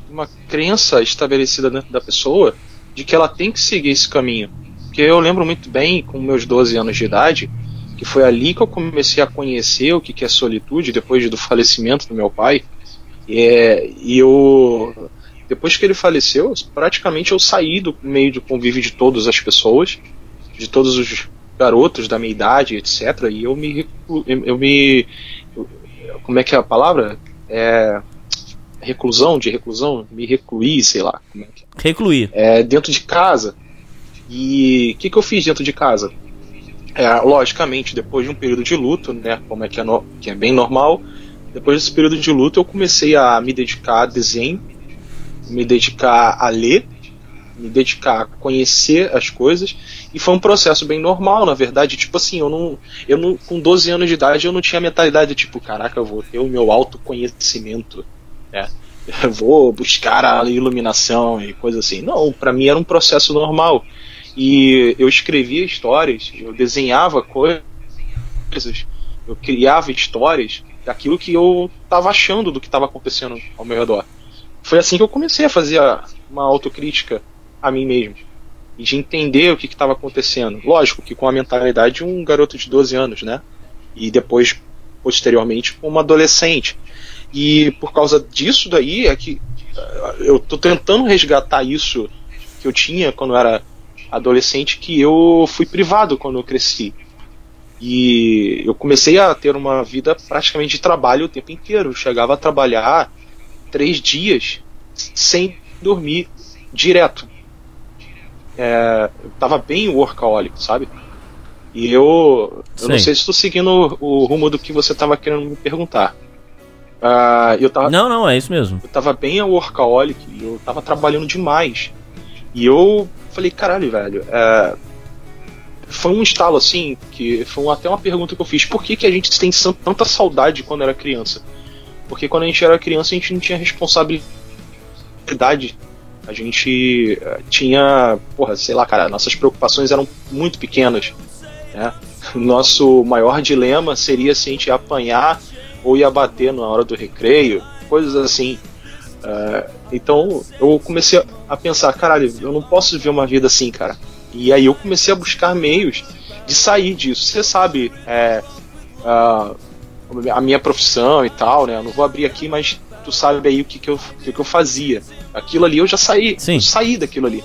crença estabelecida dentro da pessoa de que ela tem que seguir esse caminho. Porque eu lembro muito bem, com meus 12 anos de idade, que foi ali que eu comecei a conhecer o que é solitude, depois do falecimento do meu pai. E eu... Depois que ele faleceu, praticamente eu saí do meio de convívio de todas as pessoas, de todos os garotos da minha idade, etc. E eu me como é que é a palavra? reclusão, me recluí, sei lá como é que é. Recluir. Dentro de casa. E o que eu fiz dentro de casa? Logicamente, depois de um período de luto, né, como que é bem normal, depois desse período de luto eu comecei a me dedicar a desenho, me dedicar a ler, me dedicar a conhecer as coisas, e foi um processo bem normal, na verdade. Tipo assim, eu não com 12 anos de idade eu não tinha a mentalidade de tipo, caraca, eu vou ter o meu autoconhecimento, né? Eu vou buscar a iluminação e coisa assim. Não, pra mim era um processo normal. E eu escrevia histórias, eu desenhava coisas, eu criava histórias daquilo que eu estava achando do que estava acontecendo ao meu redor. Foi assim que eu comecei a fazer uma autocrítica a mim mesmo, e de entender o que estava acontecendo. Lógico que com a mentalidade de um garoto de 12 anos, né? E depois, posteriormente, como adolescente. E por causa disso daí é que eu tô tentando resgatar isso que eu tinha quando eu era adolescente, que eu fui privado quando eu cresci. E eu comecei a ter uma vida praticamente de trabalho o tempo inteiro. Eu chegava a trabalhar 3 dias sem dormir direto. Eu tava bem workaholic, sabe? E eu não sei se estou seguindo o rumo do que você tava querendo me perguntar. Não, é isso mesmo. Eu tava bem workaholic, eu tava trabalhando demais. E eu falei, caralho, velho, foi um estalo assim, que foi até uma pergunta que eu fiz: por que a gente tem tanta saudade quando era criança? Porque quando a gente era criança a gente não tinha responsabilidade, a gente tinha, sei lá, cara, nossas preocupações eram muito pequenas, né? Nosso maior dilema seria se a gente ia apanhar ou ia bater na hora do recreio, coisas assim. Então eu comecei a pensar, caralho, eu não posso viver uma vida assim, cara. E aí eu comecei a buscar meios de sair disso. Você sabe, a minha profissão e tal, né? Eu não vou abrir aqui, mas tu sabe aí o que eu fazia. Aquilo ali eu já saí. Sim. Eu saí daquilo ali.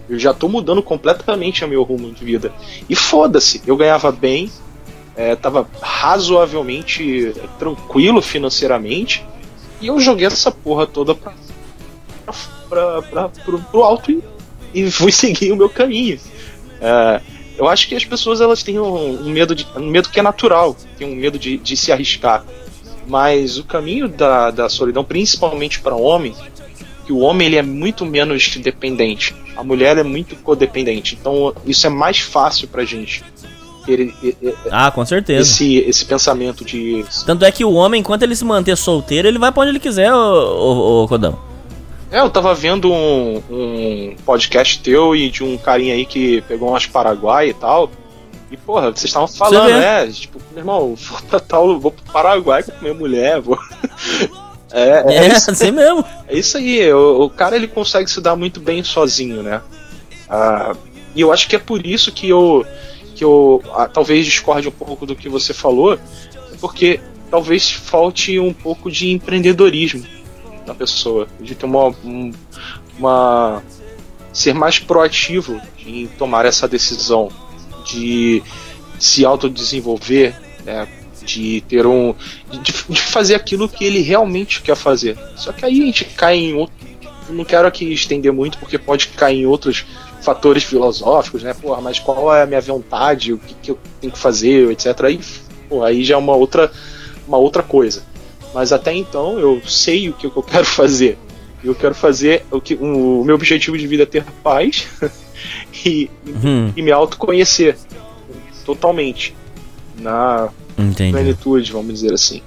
Eu já tô mudando completamente o meu rumo de vida. E foda-se, eu ganhava bem, tava razoavelmente tranquilo financeiramente, e eu joguei essa porra toda pro alto e fui seguir o meu caminho. Eu acho que as pessoas elas têm um medo que é natural, tem um medo de se arriscar. Mas o caminho da solidão, principalmente para o homem, que o homem ele é muito menos dependente, a mulher é muito codependente, então isso é mais fácil pra gente. Com certeza. Esse pensamento de... Tanto é que o homem, enquanto ele se manter solteiro, ele vai pra onde ele quiser, ô Codão. Eu tava vendo um podcast teu e de um carinha aí que pegou umas Paraguai e tal. E porra, vocês estavam falando, tipo, meu irmão, vou pro Paraguai com minha mulher, vou... isso, assim mesmo. É isso aí, o cara ele consegue se dar muito bem sozinho, né? E eu acho que é por isso que eu talvez discorde um pouco do que você falou, porque talvez falte um pouco de empreendedorismo na pessoa, de ter ser mais proativo em tomar essa decisão de se autodesenvolver, né? De ter de fazer aquilo que ele realmente quer fazer. Só que aí a gente cai em outro... Não quero aqui estender muito, porque pode cair em outros fatores filosóficos, né? Porra, mas qual é a minha vontade, o que eu tenho que fazer, etc. Aí já é uma outra coisa. Mas até então eu sei o que eu quero fazer. Eu quero fazer o meu objetivo de vida é ter paz e me autoconhecer totalmente na plenitude, vamos dizer assim.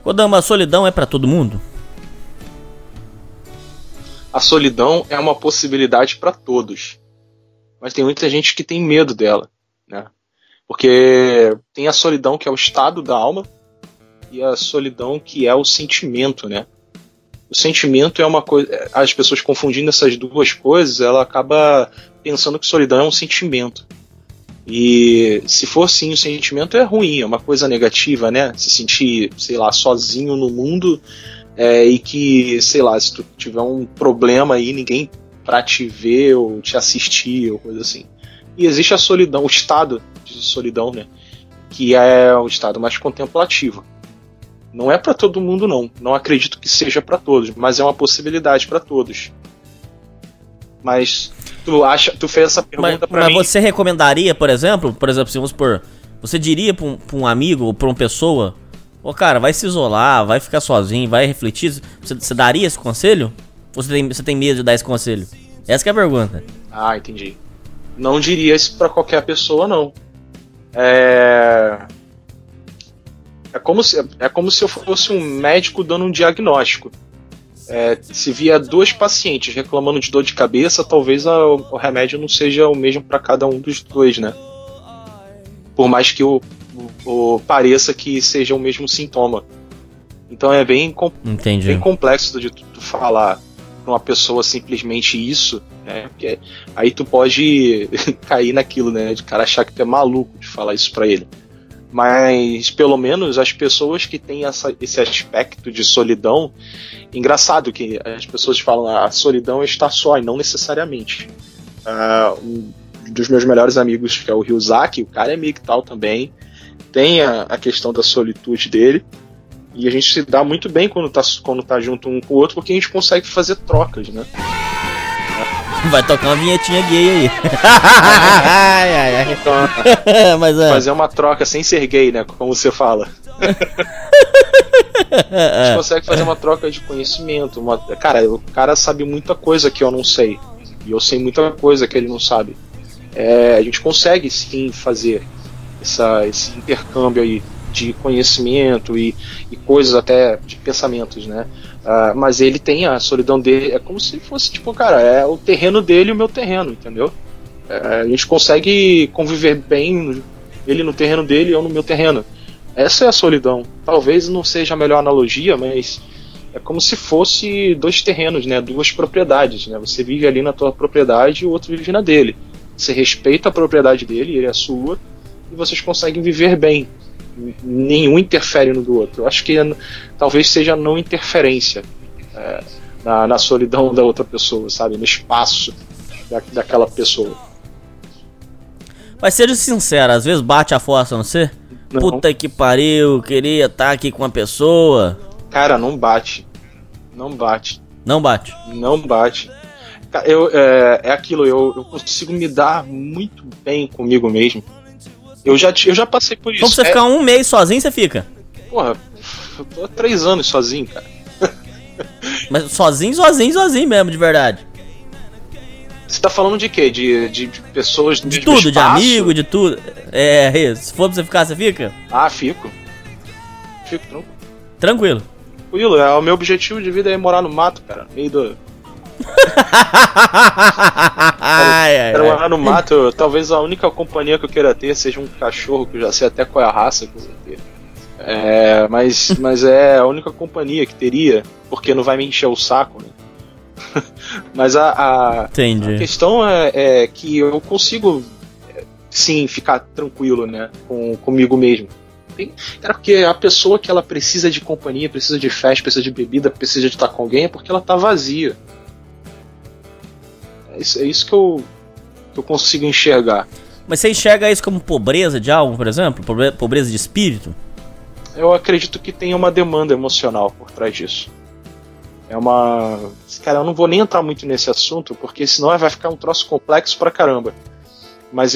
Kodama, a solidão é pra todo mundo? A solidão é uma possibilidade para todos, mas tem muita gente que tem medo dela, né? Porque tem a solidão que é o estado da alma e a solidão que é o sentimento, né? O sentimento é uma coisa... As pessoas confundindo essas duas coisas, ela acaba pensando que solidão é um sentimento. E se for sim, o sentimento é ruim, é uma coisa negativa, né? Se sentir, sei lá, sozinho no mundo, e que, sei lá, se tu tiver um problema aí, ninguém pra te ver ou te assistir ou coisa assim. E existe a solidão, o estado de solidão, né? Que é o estado mais contemplativo. Não é pra todo mundo, não. Não acredito que seja pra todos, mas é uma possibilidade pra todos. Mas tu fez essa pergunta pra mim. Mas você recomendaria, por exemplo, se vamos supor, você diria pra um amigo ou pra uma pessoa, cara, vai se isolar, vai ficar sozinho, vai refletir, você daria esse conselho? Ou você tem medo de dar esse conselho? Essa que é a pergunta. Ah, entendi. Não diria isso pra qualquer pessoa, não. É como se eu fosse um médico dando um diagnóstico. Se vier 2 pacientes reclamando de dor de cabeça, talvez o remédio não seja o mesmo para cada um dos 2, né? Por mais que pareça que seja o mesmo sintoma. Então é bem complexo de tu falar para uma pessoa simplesmente isso, né? Porque aí tu pode cair naquilo, né? De cara achar que tu é maluco de falar isso para ele. Mas pelo menos as pessoas que têm esse aspecto de solidão, engraçado que as pessoas falam a solidão é estar só, e não necessariamente. Um dos meus melhores amigos, que é o Ryuzaki, o cara é meio que tal também, tem a questão da solitude dele, e a gente se dá muito bem quando tá junto um com o outro, porque a gente consegue fazer trocas, né? Vai tocar uma vinhetinha gay aí. Então, mas é uma troca sem ser gay, né? Como você fala. A gente consegue fazer uma troca de conhecimento. Cara, o cara sabe muita coisa que eu não sei. E eu sei muita coisa que ele não sabe. A gente consegue sim fazer esse intercâmbio aí de conhecimento e coisas até de pensamentos, né? Mas ele tem a solidão dele, é como se fosse tipo, cara, é o terreno dele e o meu terreno, entendeu? A gente consegue conviver bem, ele no terreno dele e eu no meu terreno. Essa é a solidão. Talvez não seja a melhor analogia, mas é como se fosse 2 terrenos, né? 2 propriedades, né? Você vive ali na tua propriedade e o outro vive na dele. Você respeita a propriedade dele, ele é a sua, e vocês conseguem viver bem. Nenhum interfere no do outro. Eu acho que talvez seja a não interferência na solidão da outra pessoa, sabe? No espaço daquela pessoa. Mas seja sincero, às vezes bate a força, não sei? Não. Puta que pariu, queria estar aqui com uma pessoa. Cara, não bate. Não bate. Não bate? Não bate. É aquilo, eu consigo me dar muito bem comigo mesmo. Eu já passei por isso. Então pra você ficar 1 mês sozinho, você fica? Porra, eu tô há 3 anos sozinho, cara. Mas sozinho mesmo, de verdade. Você tá falando de quê? De pessoas de tudo, espaço? De amigo, de tudo. Se for pra você ficar, você fica? Ah, fico. Fico tranquilo. Tranquilo, o meu objetivo de vida é morar no mato, cara. Meio do... Quero morar no mato. Talvez a única companhia que eu queira ter seja um cachorro, que eu já sei até qual é a raça que eu vou ter. Mas é a única companhia que teria, porque não vai me encher o saco, né? Mas a questão é que eu consigo sim ficar tranquilo, né, comigo mesmo. Cara, porque a pessoa que ela precisa de companhia, precisa de festa, precisa de bebida, precisa de estar com alguém, é porque ela tá vazia. É isso que eu consigo enxergar. Mas você enxerga isso como pobreza de alma, por exemplo? Pobreza de espírito? Eu acredito que tem uma demanda emocional por trás disso. Cara, eu não vou nem entrar muito nesse assunto, porque senão vai ficar um troço complexo pra caramba. Mas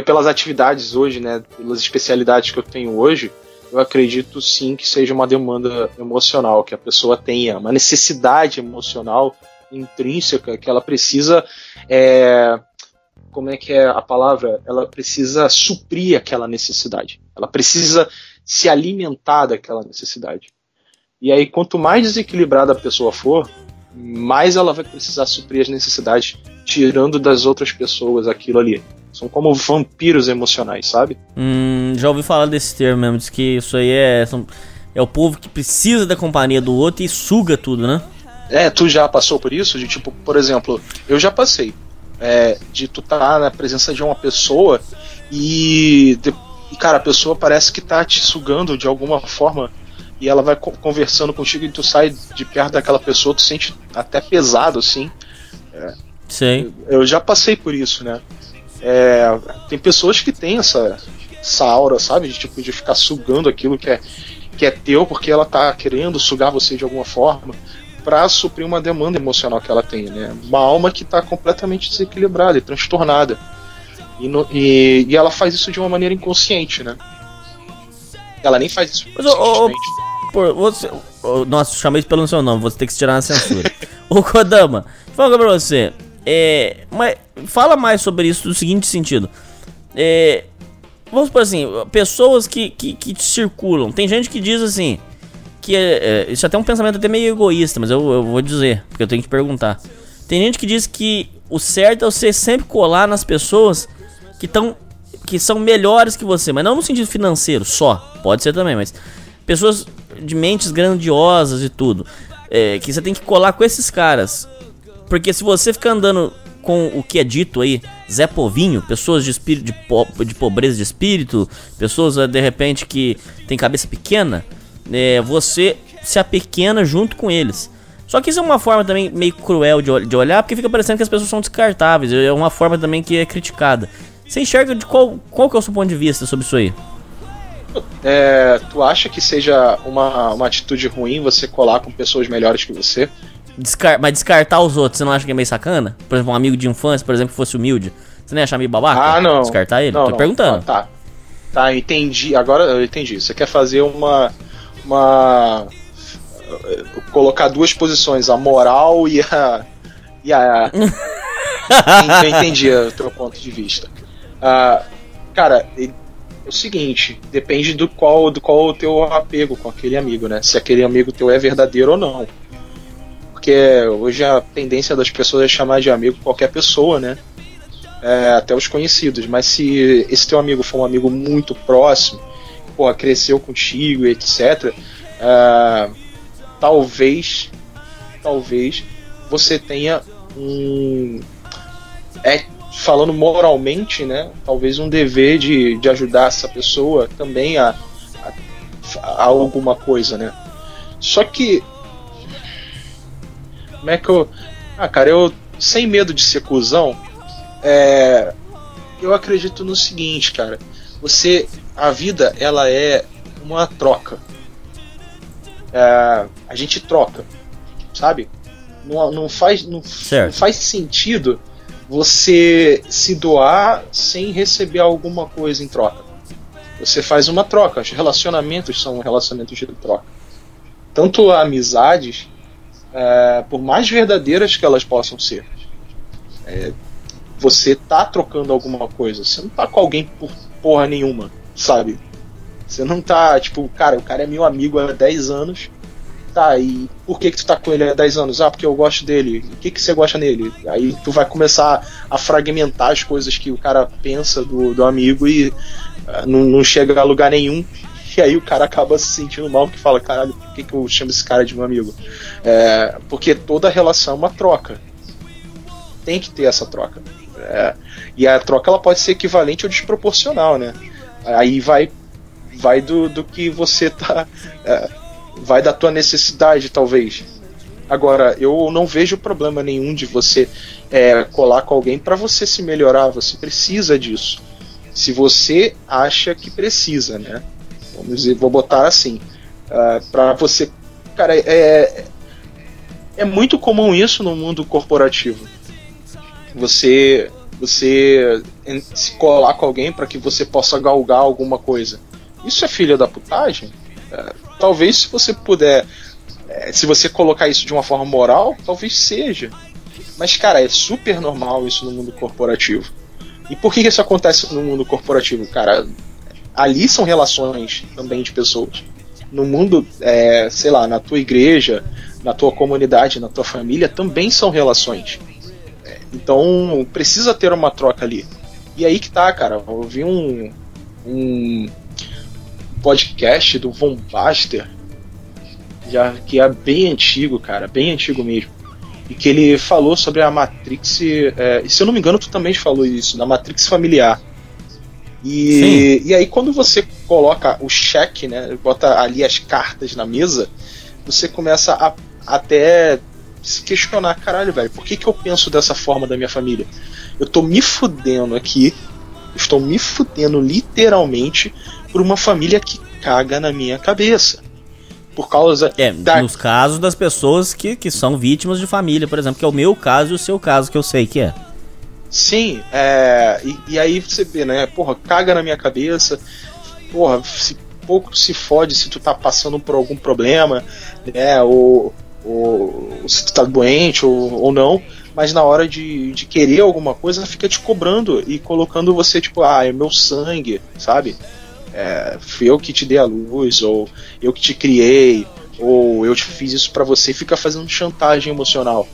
pelas atividades hoje, né, pelas especialidades que eu tenho hoje, eu acredito sim que seja uma demanda emocional, que a pessoa tenha uma necessidade emocional intrínseca, que ela precisa, como é que é a palavra? Ela precisa suprir aquela necessidade. Ela precisa se alimentar daquela necessidade. E aí, quanto mais desequilibrada a pessoa for, mais ela vai precisar suprir as necessidades, tirando das outras pessoas aquilo ali. São como vampiros emocionais, sabe? Já ouvi falar desse termo mesmo, diz que isso aí é o povo que precisa da companhia do outro e suga tudo, né? Tu já passou por isso? De tipo, por exemplo, eu já passei. De tu tá na presença de uma pessoa e cara, a pessoa parece que tá te sugando de alguma forma. E ela vai conversando contigo e tu sai de perto daquela pessoa, tu sente até pesado, assim. Sei. Eu já passei por isso, né? Tem pessoas que têm essa aura, sabe? De ficar sugando aquilo que é teu, porque ela tá querendo sugar você de alguma forma pra suprir uma demanda emocional que ela tem, né? Uma alma que tá completamente desequilibrada e transtornada. E ela faz isso de uma maneira inconsciente, né? Ela nem faz isso conscientemente. Nossa, chamei isso pelo seu nome, você tem que se tirar na censura. Ô Kodama, fala pra você. Mas fala mais sobre isso no seguinte sentido. Vamos supor assim, pessoas que circulam. Tem gente que diz assim que isso até é um pensamento até meio egoísta, mas eu vou dizer, porque eu tenho que te perguntar. Tem gente que diz que o certo é você sempre colar nas pessoas que são melhores que você, mas não no sentido financeiro só, pode ser também, mas pessoas de mentes grandiosas e tudo, que você tem que colar com esses caras, porque se você ficar andando com o que é dito aí, Zé Povinho, pessoas de espírito, de pobreza de espírito, pessoas de repente que tem cabeça pequena, você se apequena junto com eles. Só que isso é uma forma também meio cruel de olhar, porque fica parecendo que as pessoas são descartáveis, é uma forma também que é criticada. Você enxerga de qual que é o seu ponto de vista sobre isso aí? Tu acha que seja uma atitude ruim você colar com pessoas melhores que você? Mas descartar os outros, você não acha que é meio sacana? Por exemplo, um amigo de infância, por exemplo, que fosse humilde, você não ia achar meio babaca? Não. Descartar ele? Não, Tô perguntando. Tá, entendi. Agora eu entendi. Você quer fazer colocar duas posições, a moral e a eu entendi o teu ponto de vista. Cara, é o seguinte, depende do qual o teu apego com aquele amigo, né? Se aquele amigo teu é verdadeiro ou não. Porque hoje a tendência das pessoas é chamar de amigo qualquer pessoa, né? Até os conhecidos. Mas se esse teu amigo for um amigo muito próximo, porra, cresceu contigo, etc., talvez você tenha falando moralmente, né? Talvez um dever de ajudar essa pessoa também a alguma coisa, né? Só que como é que eu... cara, eu sem medo de ser cuzão, eu acredito no seguinte, cara. A vida, ela é uma troca. A gente troca, sabe? Não faz sentido você se doar sem receber alguma coisa em troca. Você faz uma troca. Os relacionamentos são relacionamentos de troca. Tanto amizades, por mais verdadeiras que elas possam ser, você tá trocando alguma coisa. Você não tá com alguém por porra nenhuma, sabe? Você não tá, tipo, cara, o cara é meu amigo há 10 anos. Tá, e por que tu tá com ele há 10 anos? Porque eu gosto dele. O que você gosta nele? Aí tu vai começar a fragmentar as coisas que o cara pensa do amigo e não chega a lugar nenhum. E aí o cara acaba se sentindo mal, que fala, caralho, por que eu chamo esse cara de meu amigo? Porque toda relação é uma troca. Tem que ter essa troca. E a troca, ela pode ser equivalente ou desproporcional, né? Aí vai do que você tá... vai da tua necessidade, talvez. Agora, eu não vejo problema nenhum de você colar com alguém para você se melhorar. Você precisa disso. Se você acha que precisa, né? Vamos dizer, vou botar assim. Para você... Cara, é muito comum isso no mundo corporativo. Você se colar com alguém para que você possa galgar alguma coisa. Isso é filha da putagem? Talvez, se você puder, se você colocar isso de uma forma moral, talvez seja. Mas, cara, é super normal isso no mundo corporativo. E por que isso acontece no mundo corporativo? Cara, ali são relações também de pessoas. No mundo, sei lá, na tua igreja, na tua comunidade, na tua família, também são relações. Então, precisa ter uma troca ali. E aí que tá, cara. Eu ouvi um podcast do Von Baster, que é bem antigo, cara, bem antigo mesmo, e que ele falou sobre a Matrix, e se eu não me engano tu também falou isso, da Matrix familiar. E aí quando você coloca o cheque, né, bota ali as cartas na mesa, você começa a até se questionar, caralho, velho, por que eu penso dessa forma da minha família? Eu tô me fudendo aqui estou me fudendo literalmente por uma família que caga na minha cabeça. Por causa nos casos das pessoas que são vítimas de família, por exemplo, que é o meu caso e o seu caso, que eu sei que é. Sim, e aí você vê, né? Porra, caga na minha cabeça. Porra, pouco se fode se tu tá passando por algum problema, né? Ou se tu tá doente ou não. Mas na hora de querer alguma coisa, fica te cobrando e colocando você, tipo, é meu sangue, sabe? Fui eu que te dei a luz, ou eu que te criei, ou eu te fiz isso pra você, fica fazendo chantagem emocional,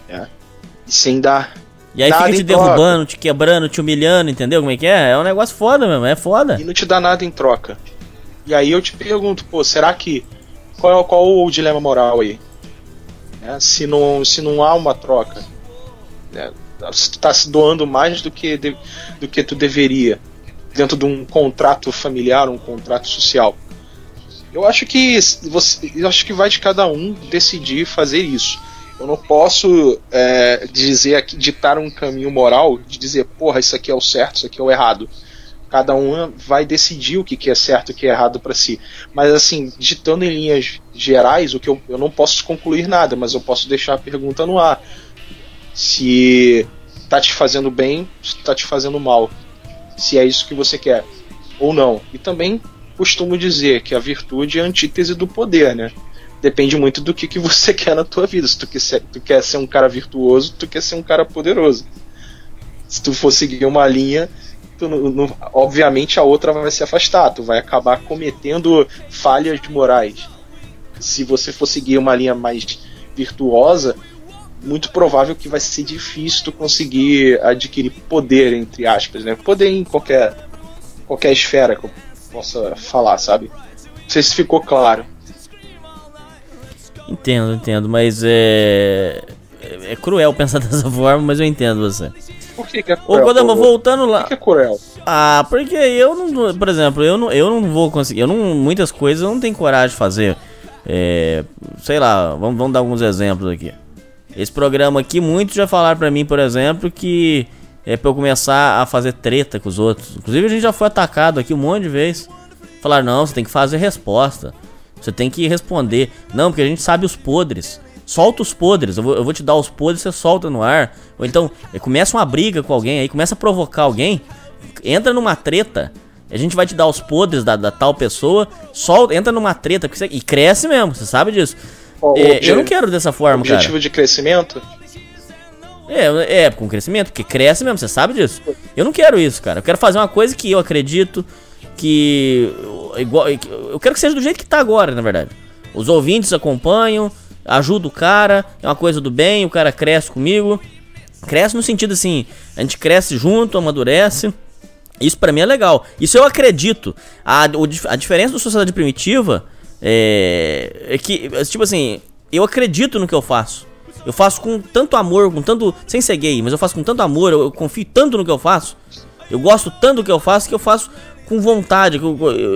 né? E sem dar. E aí fica te derrubando, te quebrando, te humilhando, entendeu como é que é? É um negócio foda mesmo, é foda. E não te dá nada em troca. E aí eu te pergunto, pô, será que. Qual o dilema moral aí? Se não há uma troca, né? Se tu tá se doando mais do que tu deveria, dentro de um contrato familiar, um contrato social. Eu acho que vai de cada um decidir fazer isso. Eu não posso ditar um caminho moral, de dizer, porra, isso aqui é o certo, isso aqui é o errado. Cada um vai decidir o que é certo e o que é errado para si. Mas assim, ditando em linhas gerais, o que eu não posso concluir nada, mas eu posso deixar a pergunta no ar. Se tá te fazendo bem, se tá te fazendo mal. Se é isso que você quer ou não. E também costumo dizer que a virtude é a antítese do poder, né? Depende muito do que você quer na tua vida. Se tu quer ser um cara virtuoso, tu quer ser um cara poderoso. Se tu for seguir uma linha, obviamente a outra vai se afastar. Tu vai acabar cometendo falhas morais. Se você for seguir uma linha mais virtuosa, muito provável que vai ser difícil tu conseguir adquirir poder, entre aspas, né? Poder em qualquer esfera que eu possa falar, sabe? Não sei se ficou claro. Entendo, mas é cruel pensar dessa forma, mas eu entendo você. Por que é cruel? Ô, Godama, voltando lá. Por que é cruel? Porque eu não, por exemplo, eu não vou conseguir, muitas coisas eu não tenho coragem de fazer. Sei lá, vamos dar alguns exemplos aqui. Esse programa aqui, muitos já falaram pra mim, por exemplo, que é pra eu começar a fazer treta com os outros. Inclusive a gente já foi atacado aqui um monte de vezes. Falaram, não, você tem que fazer resposta. Você tem que responder. Não, porque a gente sabe os podres. Solta os podres. Eu vou te dar os podres, você solta no ar. Ou então, começa uma briga com alguém aí, começa a provocar alguém. Entra numa treta. A gente vai te dar os podres da tal pessoa. Entra numa treta. E cresce mesmo, você sabe disso. Eu não quero dessa forma, cara. Objetivo de crescimento? Com crescimento, porque cresce mesmo, você sabe disso. Eu não quero isso, cara. Eu quero fazer uma coisa que eu acredito eu quero que seja do jeito que tá agora, na verdade. Os ouvintes acompanham, ajuda o cara, é uma coisa do bem, o cara cresce comigo. Cresce no sentido assim, a gente cresce junto, amadurece. Isso pra mim é legal. Isso eu acredito. A diferença da sociedade primitiva é que, tipo assim, eu acredito no que eu faço. Eu faço com tanto amor, sem ser gay, mas eu faço com tanto amor, eu confio tanto no que eu faço. Eu gosto tanto do que eu faço com vontade.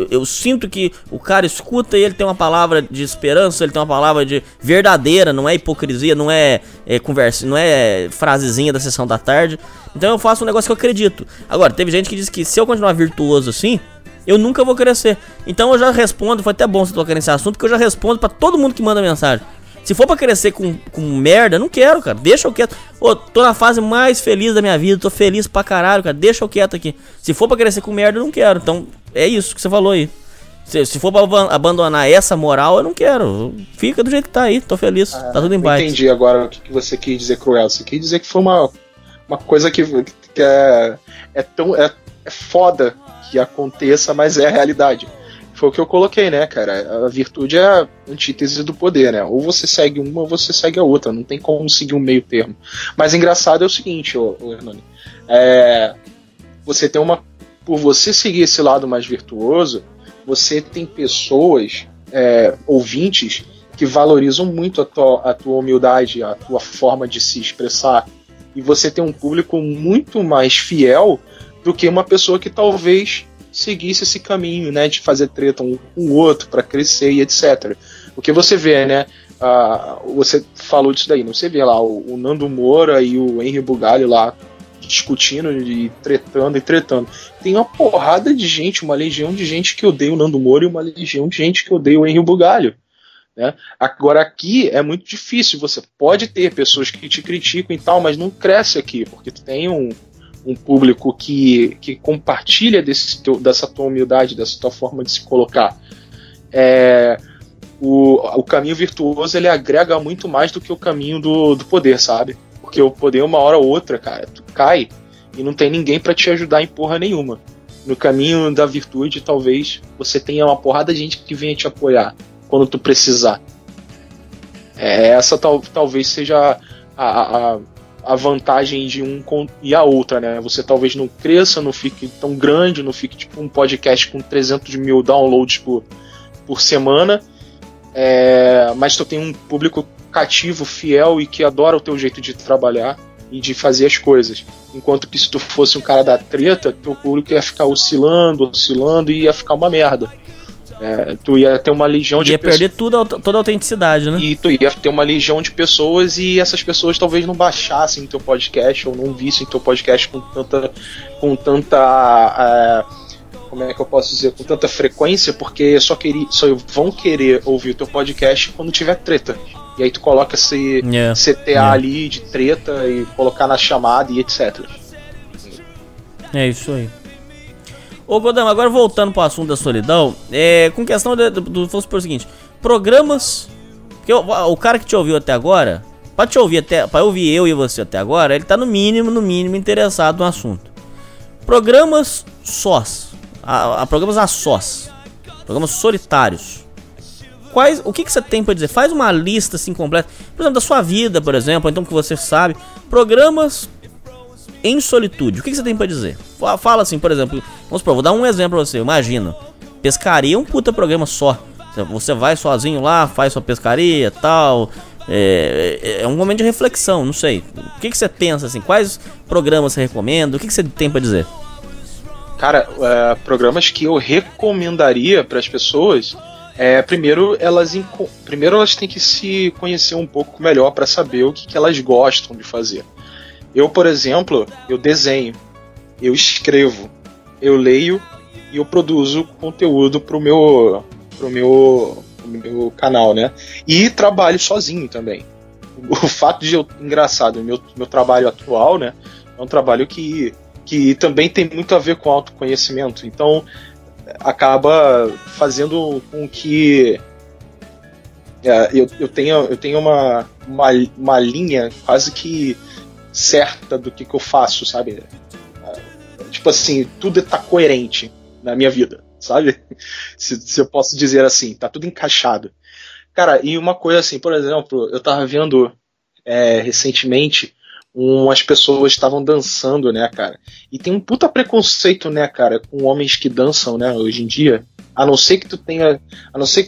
Eu sinto que o cara escuta e ele tem uma palavra de esperança, ele tem uma palavra de verdadeira, não é hipocrisia, não é conversa, não é frasezinha da sessão da tarde. Então eu faço um negócio que eu acredito. Agora, teve gente que diz que se eu continuar virtuoso assim, eu nunca vou crescer. Então eu já respondo, foi até bom você tocar nesse assunto, porque eu já respondo pra todo mundo que manda mensagem. Se for pra crescer com merda, não quero, cara. Deixa eu quieto. Tô na fase mais feliz da minha vida. Tô feliz pra caralho, cara. Deixa eu quieto aqui. Se for pra crescer com merda, eu não quero. Então, é isso que você falou aí. Se for pra abandonar essa moral, eu não quero. Fica do jeito que tá aí. Tô feliz. Tá tudo em paz. Entendi agora o que você quis dizer, cruel. Você quis dizer que foi uma coisa que é foda que aconteça, mas é a realidade. Foi o que eu coloquei, né, cara? A virtude é a antítese do poder, né? Ou você segue uma ou você segue a outra. Não tem como seguir um meio termo. Mas engraçado é o seguinte, Hernani. Você tem por você seguir esse lado mais virtuoso, você tem pessoas, ouvintes, que valorizam muito a tua humildade, a tua forma de se expressar. E você tem um público muito mais fiel do que uma pessoa que talvez seguisse esse caminho, né, de fazer treta um com o outro para crescer e etc. Porque você vê, né, você falou disso daí, não? Você vê lá o Nando Moura e o Henry Bugalho lá discutindo e tretando. Tem uma porrada de gente, uma legião de gente que odeia o Nando Moura e uma legião de gente que odeia o Henry Bugalho, né? Agora aqui é muito difícil, você pode ter pessoas que te criticam e tal, mas não cresce aqui, porque tu tem um público que compartilha dessa tua humildade, dessa tua forma de se colocar. O caminho virtuoso, ele agrega muito mais do que o caminho do poder, sabe? Porque o poder, uma hora ou outra, cara, tu cai e não tem ninguém pra te ajudar em porra nenhuma. No caminho da virtude, talvez você tenha uma porrada de gente que venha te apoiar quando tu precisar. Essa talvez seja a vantagem de um e a outra, né? Você talvez não cresça, não fique tão grande, não fique tipo um podcast com 300 mil downloads por semana, mas tu tem um público cativo, fiel e que adora o teu jeito de trabalhar e de fazer as coisas. Enquanto que se tu fosse um cara da treta, teu público ia ficar oscilando e ia ficar uma merda. Tu ia ter uma legião de pessoas. Ia perder toda a autenticidade, né? E tu ia ter uma legião de pessoas e essas pessoas talvez não baixassem teu podcast ou não vissem teu podcast com tanta como é que eu posso dizer? Com tanta frequência, porque só vão querer ouvir o teu podcast quando tiver treta. E aí tu coloca esse CTA ali de treta e colocar na chamada e etc. É isso aí. Ô Godama, agora voltando pro assunto da solidão, com questão vamos supor o seguinte, programas, porque o cara que te ouviu até agora, pra ouvir eu e você até agora, ele tá no mínimo interessado no assunto. Programas sós, programas a sós, programas solitários. O que você tem pra dizer? Faz uma lista assim completa, por exemplo, da sua vida, por exemplo, então que você sabe, programas em solitude. O que você tem pra dizer? Fala assim, por exemplo, vamos supor, vou dar um exemplo pra você. Imagina, pescaria é um puta programa só. Você vai sozinho lá, faz sua pescaria e tal. É um momento de reflexão, não sei. O que você pensa assim? Quais programas você recomenda? O que você tem pra dizer? Cara, programas que eu recomendaria para as pessoas, primeiro elas têm que se conhecer um pouco melhor para saber o que elas gostam de fazer. Eu, por exemplo, eu desenho, eu escrevo, eu leio e eu produzo conteúdo pro meu canal, né? E trabalho sozinho também. O fato de engraçado, meu trabalho atual, né? É um trabalho que também tem muito a ver com autoconhecimento. Então, acaba fazendo com que eu tenha uma linha quase que certa do que eu faço, sabe? Tipo assim, tudo tá coerente na minha vida, sabe? Se eu posso dizer assim, tá tudo encaixado. Cara, e uma coisa assim, por exemplo, eu tava vendo recentemente umas pessoas estavam dançando, né, cara? E tem um puta preconceito, né, cara, com homens que dançam, né, hoje em dia. A não ser que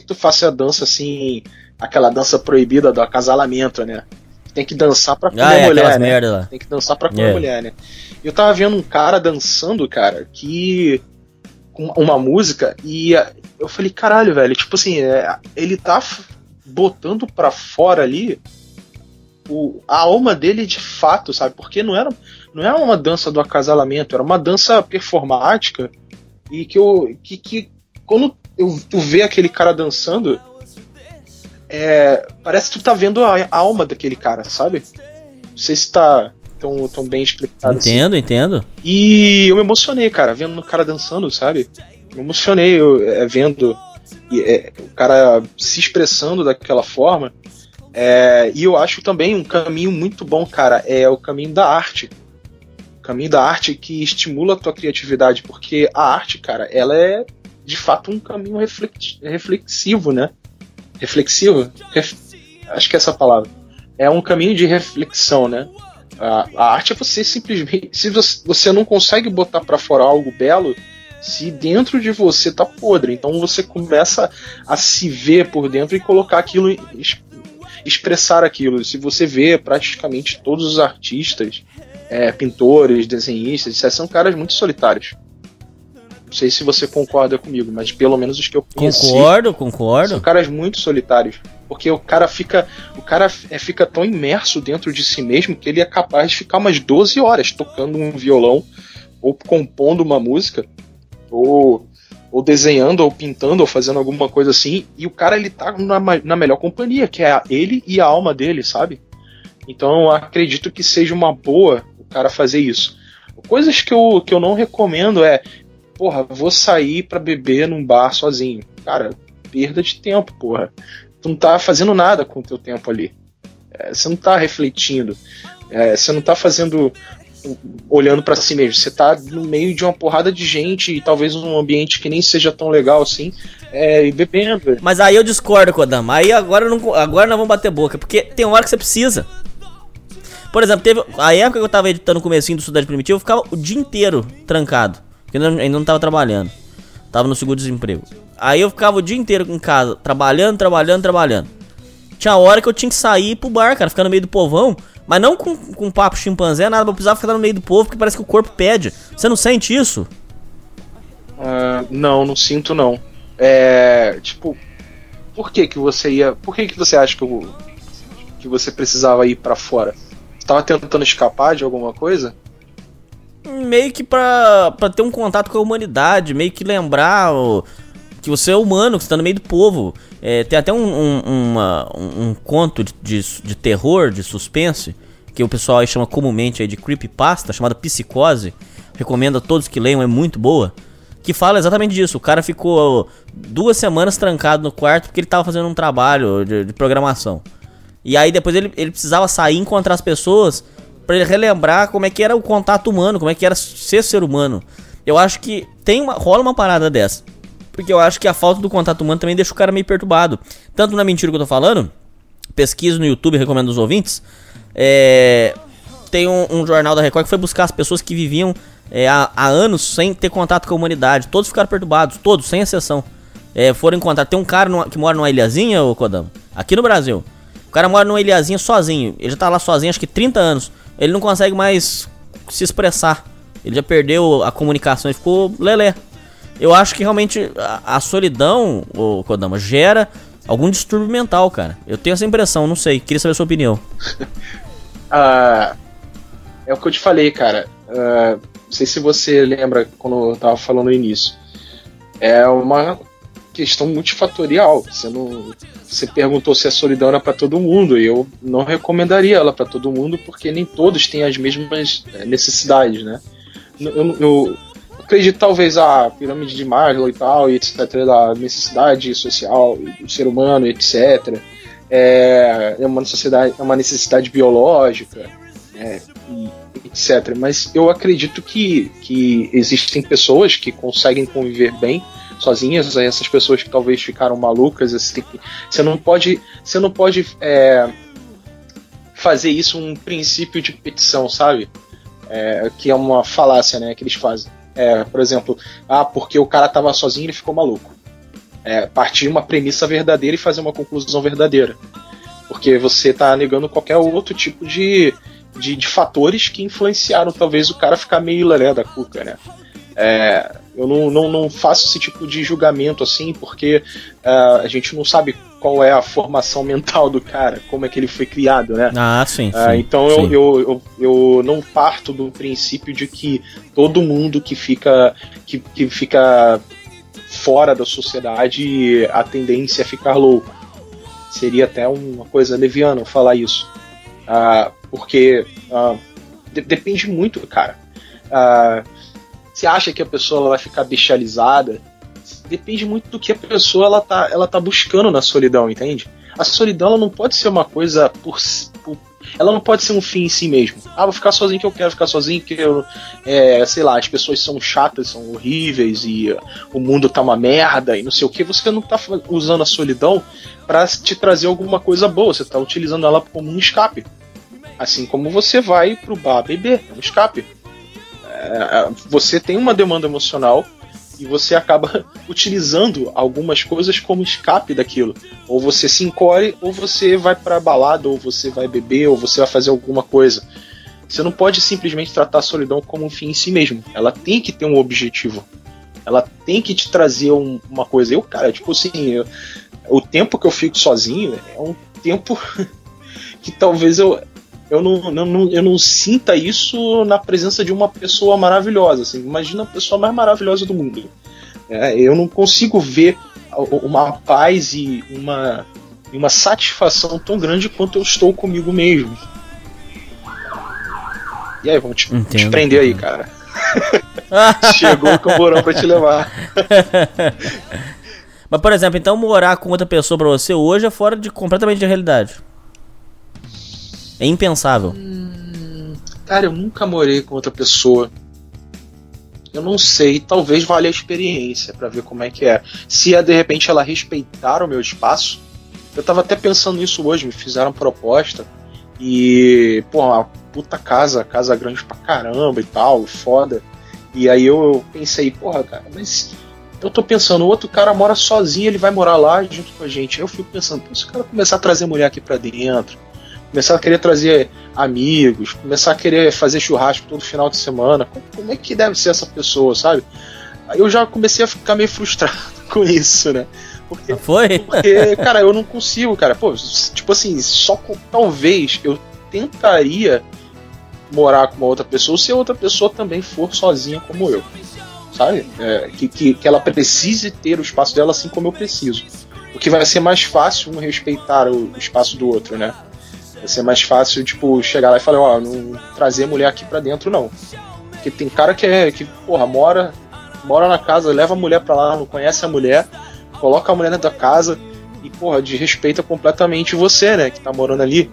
tu faça a dança assim, aquela dança proibida do acasalamento, né? Tem que dançar pra comer mulher, né? Merda. Tem que dançar pra comer mulher, né? Eu tava vendo um cara dançando, cara, com uma música, e eu falei, caralho, velho, tipo assim, ele tá botando pra fora ali a alma dele de fato, sabe? Porque não era uma dança do acasalamento, era uma dança performática, e que quando tu vê aquele cara dançando, parece que tu tá vendo a alma daquele cara, sabe? Não sei se tá tão bem explicado. Entendo. E eu me emocionei, cara, vendo o cara dançando, sabe? Me emocionei vendo o cara se expressando daquela forma. E eu acho também um caminho muito bom, cara, é o caminho da arte. O caminho da arte que estimula a tua criatividade, porque a arte, cara, ela é de fato um caminho reflexivo, né? Reflexivo? Acho que é essa palavra. É um caminho de reflexão, né? A arte é você simplesmente... Se você não consegue botar pra fora algo belo, se dentro de você tá podre, então você começa a se ver por dentro e colocar aquilo, expressar aquilo. Se você vê praticamente todos os artistas, pintores, desenhistas, são caras muito solitários. Não sei se você concorda comigo, mas pelo menos os que eu conheci... Concordo. São caras muito solitários. Porque o cara fica tão imerso dentro de si mesmo que ele é capaz de ficar umas 12 horas tocando um violão, ou compondo uma música, ou desenhando, ou pintando, ou fazendo alguma coisa assim, e o cara, ele tá na melhor companhia, que é ele e a alma dele, sabe? Então eu acredito que seja uma boa o cara fazer isso. Coisas que eu não recomendo é, porra, vou sair pra beber num bar sozinho. Cara, perda de tempo, porra. Tu não tá fazendo nada com o teu tempo ali. Você não tá refletindo. Você não tá olhando pra si mesmo. Você tá no meio de uma porrada de gente e talvez um ambiente que nem seja tão legal assim, e bebendo. Mas aí eu discordo, Kodama. Aí agora nós vamos bater boca, porque tem uma hora que você precisa. Por exemplo, teve a época que eu tava editando o comecinho do Sociedade Primitiva, eu ficava o dia inteiro trancado, porque ainda não tava trabalhando. Tava no seguro-desemprego. Aí eu ficava o dia inteiro em casa, trabalhando. Tinha hora que eu tinha que sair pro bar, cara, ficar no meio do povão. Mas não com papo chimpanzé, nada, eu precisava ficar no meio do povo, porque parece que o corpo pede. Você não sente isso? Não sinto não. Tipo, por que você acha que você precisava ir pra fora? Você tava tentando escapar de alguma coisa? Meio que pra ter um contato com a humanidade, meio que lembrar que você é humano, que você tá no meio do povo. Tem até um conto de terror, de suspense, que o pessoal aí chama comumente aí de creepypasta, chamada Psicose. Recomendo a todos que leiam, é muito boa. Que fala exatamente disso. O cara ficou 2 semanas trancado no quarto porque ele tava fazendo um trabalho de programação. E aí depois ele precisava sair e encontrar as pessoas pra ele relembrar como é que era o contato humano, como é que era ser humano. Eu acho que rola uma parada dessa. Porque eu acho que a falta do contato humano também deixa o cara meio perturbado. Tanto na mentira que eu tô falando, pesquisa no YouTube, recomendo aos ouvintes. Tem um jornal da Record que foi buscar as pessoas que viviam há anos sem ter contato com a humanidade. Todos ficaram perturbados, todos, sem exceção. Foram encontrar. Tem um cara que mora numa ilhazinha, ô Kodama, aqui no Brasil. O cara mora numa ilhazinha sozinho. Ele já tá lá sozinho, acho que 30 anos. Ele não consegue mais se expressar. Ele já perdeu a comunicação e ficou lelé. Eu acho que realmente a solidão, ô Kodama, gera algum distúrbio mental, cara. Eu tenho essa impressão, não sei. Queria saber a sua opinião. É o que eu te falei, cara. Não sei se você lembra quando eu tava falando no início. É uma questão multifatorial. Você perguntou se a solidão era pra todo mundo, e eu não recomendaria ela pra todo mundo, porque nem todos têm as mesmas necessidades, né? Eu acredito talvez a pirâmide de Maslow e tal, e etc, da necessidade social do ser humano, etc. É uma necessidade biológica, etc. Mas eu acredito que existem pessoas que conseguem conviver bem sozinhas, essas pessoas que talvez ficaram malucas. Você não pode fazer isso um princípio de petição, sabe? Que é uma falácia, né, que eles fazem. Por exemplo, porque o cara tava sozinho, ele ficou maluco. Partir uma premissa verdadeira e fazer uma conclusão verdadeira. Porque você tá negando qualquer outro tipo de fatores que influenciaram talvez o cara ficar meio lelé da cuca, né? Eu não faço esse tipo de julgamento assim, porque a gente não sabe qual é a formação mental do cara, como é que ele foi criado, né? Sim. Então sim. Eu não parto do princípio de que todo mundo que fica fora da sociedade, a tendência é ficar louco. Seria até uma coisa leviana falar isso. Porque depende muito, cara. Você acha que a pessoa vai ficar bestializada? Depende muito do que a pessoa ela tá buscando na solidão, entende? A solidão ela não pode ser uma coisa ela não pode ser um fim em si mesmo. Vou ficar sozinho que eu quero ficar sozinho, que sei lá, as pessoas são chatas, são horríveis e o mundo tá uma merda e não sei o que. Você não tá usando a solidão pra te trazer alguma coisa boa, você tá utilizando ela como um escape. Assim como você vai pro bar beber, é um escape. Você tem uma demanda emocional e você acaba utilizando algumas coisas como escape daquilo. Ou você se encolhe, ou você vai pra balada, ou você vai beber, ou você vai fazer alguma coisa. Você não pode simplesmente tratar a solidão como um fim em si mesmo. Ela tem que ter um objetivo. Ela tem que te trazer uma coisa. Cara, tipo assim, o tempo que eu fico sozinho é um tempo que talvez eu não sinta isso na presença de uma pessoa maravilhosa. Assim. Imagina a pessoa mais maravilhosa do mundo. Eu não consigo ver uma paz e uma satisfação tão grande quanto eu estou comigo mesmo. E aí, vamos te prender aí, cara. Chegou o camburão pra te levar. Mas, por exemplo, então morar com outra pessoa pra você hoje é fora completamente de realidade. É impensável. Cara, eu nunca morei com outra pessoa. Eu não sei, talvez valha a experiência pra ver como é que é. Se de repente ela respeitar o meu espaço. Eu tava até pensando nisso hoje, me fizeram proposta. E, pô, uma puta casa grande pra caramba e tal, foda. E aí eu pensei, porra, cara, mas eu tô pensando, o outro cara mora sozinho, ele vai morar lá junto com a gente. Aí eu fico pensando, se o cara começar a trazer mulher aqui pra dentro, começar a querer trazer amigos, começar a querer fazer churrasco todo final de semana, como é que deve ser essa pessoa, sabe? Aí eu já comecei a ficar meio frustrado com isso, né? Porque, cara, eu não consigo, cara. Pô, tipo assim, talvez eu tentaria morar com uma outra pessoa se a outra pessoa também for sozinha como eu, sabe? Que ela precise ter o espaço dela assim como eu preciso. O que vai ser mais fácil um respeitar o espaço do outro, né? Vai ser mais fácil, tipo, chegar lá e falar, ó, não trazer mulher aqui pra dentro, não. Porque tem cara que porra, mora na casa, leva a mulher pra lá, não conhece a mulher, coloca a mulher dentro da casa e, porra, desrespeita completamente você, né, que tá morando ali.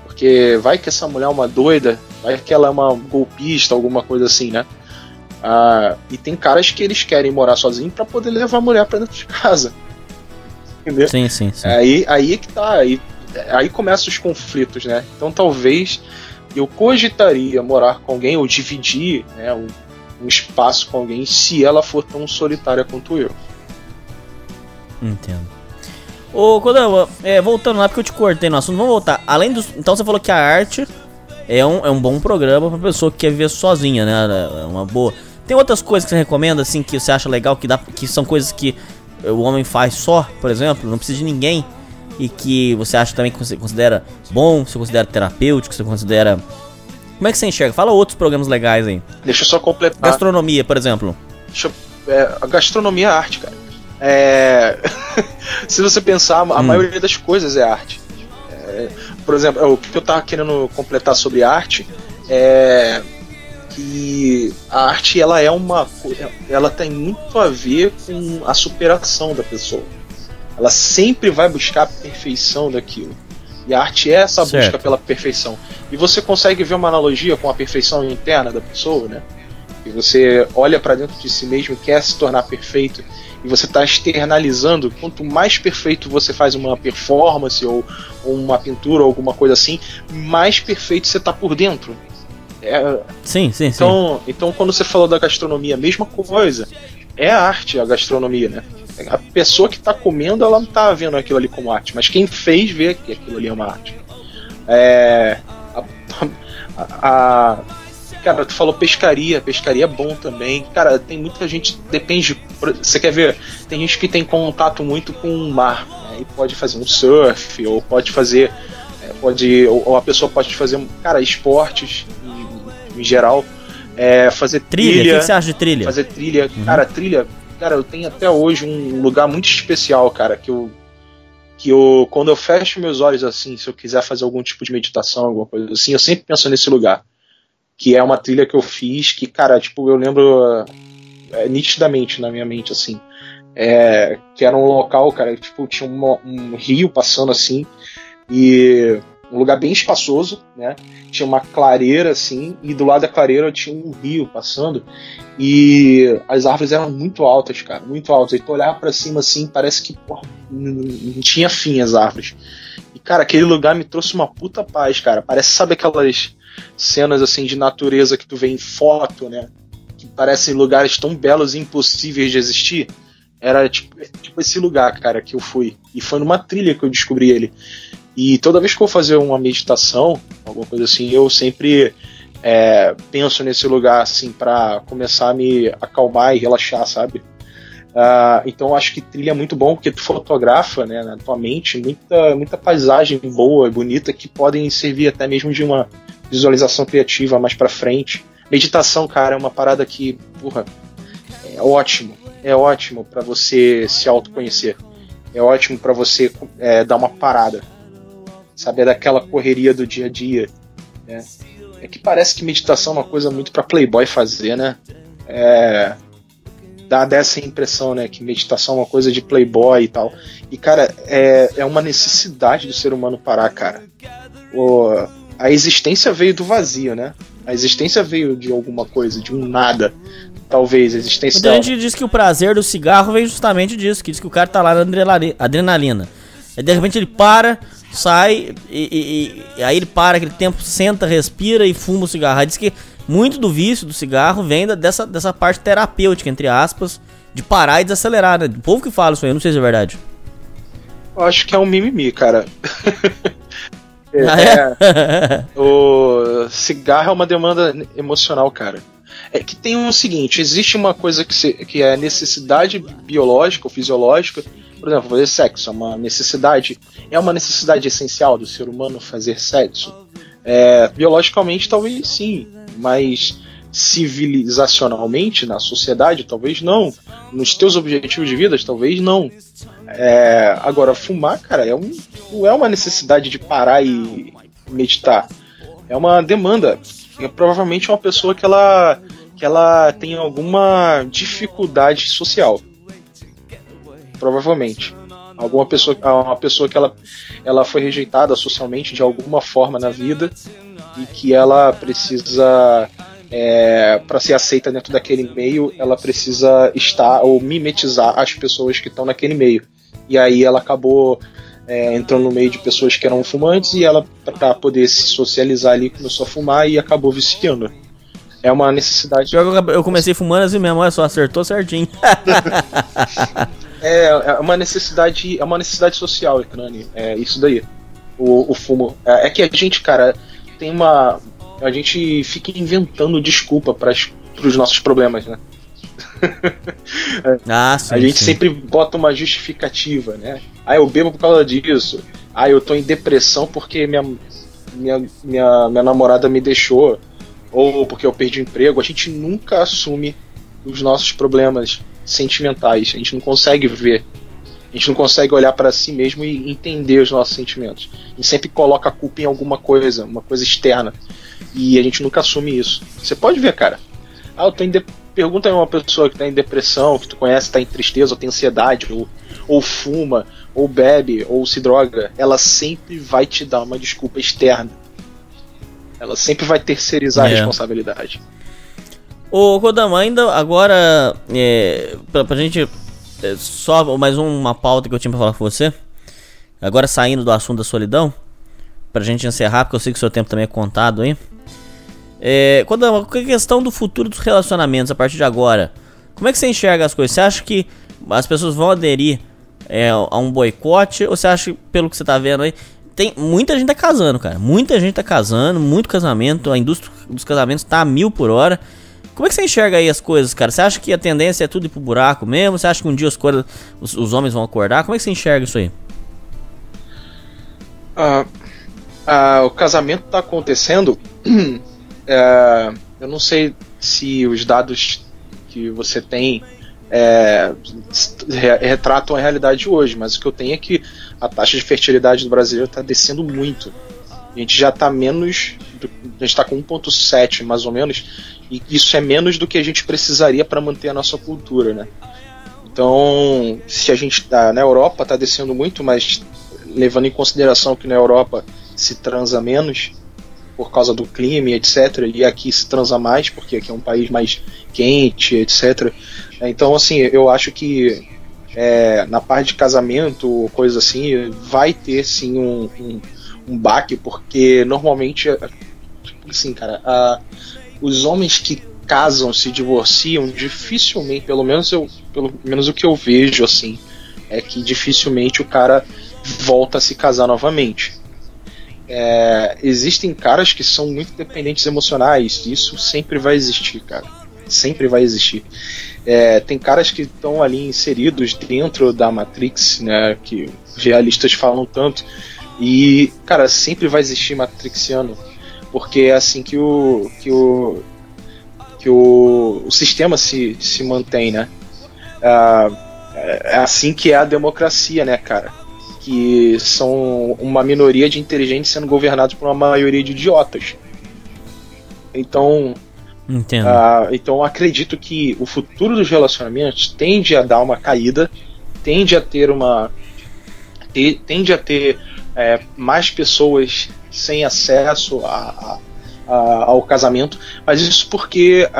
Porque vai que essa mulher é uma doida, vai que ela é uma golpista, alguma coisa assim, né? E tem caras que eles querem morar sozinhos pra poder levar a mulher pra dentro de casa. Entendeu? Sim. Aí que tá, aí começam os conflitos, né? Então talvez eu cogitaria morar com alguém ou dividir, né, um espaço com alguém se ela for tão solitária quanto eu. Entendo. Ô, Kodama, voltando lá porque eu te cortei no assunto, vamos voltar. Além dos, então você falou que a arte é um bom programa pra pessoa que quer viver sozinha, né? É uma boa. Tem outras coisas que você recomenda, assim, que você acha legal, que são coisas que o homem faz só, por exemplo, não precisa de ninguém, e que você acha também que você considera bom, você considera terapêutico, você considera... Como é que você enxerga? Fala outros programas legais aí. Deixa eu só completar. Gastronomia, por exemplo. A gastronomia é arte, cara. Se você pensar, a maioria das coisas é arte. Por exemplo, o que eu tava querendo completar sobre arte é que a arte ela tem muito a ver com a superação da pessoa. Ela sempre vai buscar a perfeição daquilo. E a arte é essa busca pela perfeição. E você consegue ver uma analogia com a perfeição interna da pessoa, né? E você olha para dentro de si mesmo e quer se tornar perfeito. E você está externalizando. Quanto mais perfeito você faz uma performance ou uma pintura ou alguma coisa assim, mais perfeito você está por dentro. Sim. Então quando você falou da gastronomia, a mesma coisa. É a arte, a gastronomia, né? A pessoa que está comendo, ela não está vendo aquilo ali como arte, mas quem fez vê que aquilo ali é uma arte. Cara, tu falou pescaria é bom também. Cara, tem muita gente, depende. Você quer ver? Tem gente que tem contato muito com o mar, né? E pode fazer um surf, ou pode fazer. Ou a pessoa pode fazer, cara, esportes em geral. Fazer trilha. O que você acha de trilha? Fazer trilha. Cara, trilha. Cara, eu tenho até hoje um lugar muito especial, cara, que eu quando eu fecho meus olhos assim, se eu quiser fazer algum tipo de meditação, alguma coisa assim, eu sempre penso nesse lugar. Que é uma trilha que eu fiz, que, cara, tipo, eu lembro nitidamente na minha mente, assim. Que era um local, cara, tipo, tinha um rio passando assim, e um lugar bem espaçoso, né? Tinha uma clareira, assim, e do lado da clareira tinha um rio passando, e as árvores eram muito altas, cara, muito altas. E tu olhava pra cima, assim, parece que, porra, não tinha fim as árvores. E, cara, aquele lugar me trouxe uma puta paz, cara. Parece, sabe aquelas cenas, assim, de natureza que tu vê em foto, né? Que parecem lugares tão belos e impossíveis de existir. Era tipo esse lugar, cara, que eu fui. E foi numa trilha que eu descobri ele. E toda vez que eu vou fazer uma meditação, alguma coisa assim, eu sempre penso nesse lugar, assim, pra começar a me acalmar e relaxar, sabe? Então eu acho que trilha é muito bom, porque tu fotografa, né, na tua mente muita paisagem boa e bonita que podem servir até mesmo de uma visualização criativa mais pra frente. Meditação, cara, é uma parada que, porra, é ótimo pra você se autoconhecer, é ótimo pra você dar uma parada, saber daquela correria do dia a dia, né? É que parece que meditação é uma coisa muito pra playboy fazer, né? Dá dessa impressão, né, que meditação é uma coisa de playboy e tal. E, cara, é uma necessidade do ser humano parar, cara. A existência veio do vazio, né? A existência veio de alguma coisa, de um nada. Talvez a existência... Muita gente diz que o prazer do cigarro vem justamente disso, que diz que o cara tá lá na adrenalina. Aí, de repente, ele para, sai, e aí ele para aquele tempo, senta, respira e fuma o cigarro. Aí diz que muito do vício do cigarro vem dessa parte terapêutica, entre aspas, de parar e desacelerar, né? O povo que fala isso aí, eu não sei se é verdade. Eu acho que é um mimimi, cara. O cigarro é uma demanda emocional, cara. É que tem o seguinte, existe uma coisa que é necessidade biológica ou fisiológica. Por exemplo, fazer sexo é uma necessidade essencial do ser humano fazer sexo. Biologicamente talvez sim, mas civilizacionalmente na sociedade talvez não, nos teus objetivos de vida talvez não. Agora fumar, cara, não é uma necessidade de parar e meditar, é uma demanda. Provavelmente é uma pessoa que ela tem alguma dificuldade social, provavelmente uma pessoa que ela foi rejeitada socialmente de alguma forma na vida e que ela precisa, para ser aceita dentro daquele meio, ela precisa estar ou mimetizar as pessoas que estão naquele meio. E aí ela acabou entrando no meio de pessoas que eram fumantes e ela, para poder se socializar ali, começou a fumar e acabou viciando. É uma necessidade. Eu comecei fumando assim mesmo, olha só, acertou certinho. É uma necessidade social, Hernani. É isso daí. O fumo. É que a gente, cara, a gente fica inventando desculpa para os nossos problemas, né? Sim, a gente sempre bota uma justificativa, né? Eu bebo por causa disso. Eu tô em depressão porque minha namorada me deixou, ou porque eu perdi o emprego. A gente nunca assume os nossos problemas sentimentais. A gente não consegue ver, a gente não consegue olhar para si mesmo e entender os nossos sentimentos. A gente sempre coloca a culpa em alguma coisa, uma coisa externa, e a gente nunca assume isso. Você pode ver, cara. Pergunta a uma pessoa que está em depressão, que tu conhece, está em tristeza, ou tem ansiedade, ou fuma, ou bebe, ou se droga. Ela sempre vai te dar uma desculpa externa. Ela sempre vai terceirizar a responsabilidade. Ô Kodama, ainda agora, pra gente, só mais uma pauta que eu tinha pra falar com você. Agora saindo do assunto da solidão, pra gente encerrar, porque eu sei que o seu tempo também é contado aí. Kodama, com a questão do futuro dos relacionamentos a partir de agora, como é que você enxerga as coisas? Você acha que as pessoas vão aderir a um boicote? Ou você acha que, pelo que você tá vendo aí, tem muita gente tá casando, cara. Muita gente tá casando, muito casamento, a indústria dos casamentos tá a 1000 por hora. Como é que você enxerga aí as coisas, cara? Você acha que a tendência é tudo ir pro buraco mesmo? Você acha que um dia os homens vão acordar? Como é que você enxerga isso aí? O casamento tá acontecendo. Eu não sei se os dados que você tem retratam a realidade de hoje, mas o que eu tenho é que a taxa de fertilidade do brasileiro está descendo muito. A gente já está a gente está com 1,7 mais ou menos, e isso é menos do que a gente precisaria para manter a nossa cultura, né? Então, se a gente na Europa está descendo muito, mas levando em consideração que na Europa se transa menos por causa do clima, etc., e aqui se transa mais porque aqui é um país mais quente, etc. Então, assim, eu acho que na parte de casamento, coisa assim, vai ter sim um baque, porque normalmente, assim, cara, os homens que casam, se divorciam, dificilmente, pelo menos o que eu vejo, assim, é que dificilmente o cara volta a se casar novamente. Existem caras que são muito dependentes emocionais, isso sempre vai existir, cara. sempre vai existir. Tem caras que estão ali inseridos dentro da Matrix, né, que os realistas falam tanto, e, cara, sempre vai existir matrixiano, porque é assim que o sistema se mantém, né? É assim que é a democracia, né, cara? Que são uma minoria de inteligentes sendo governados por uma maioria de idiotas. Então, entendo. Então acredito que o futuro dos relacionamentos tende a dar uma caída, tende a ter mais pessoas sem acesso ao casamento, mas isso porque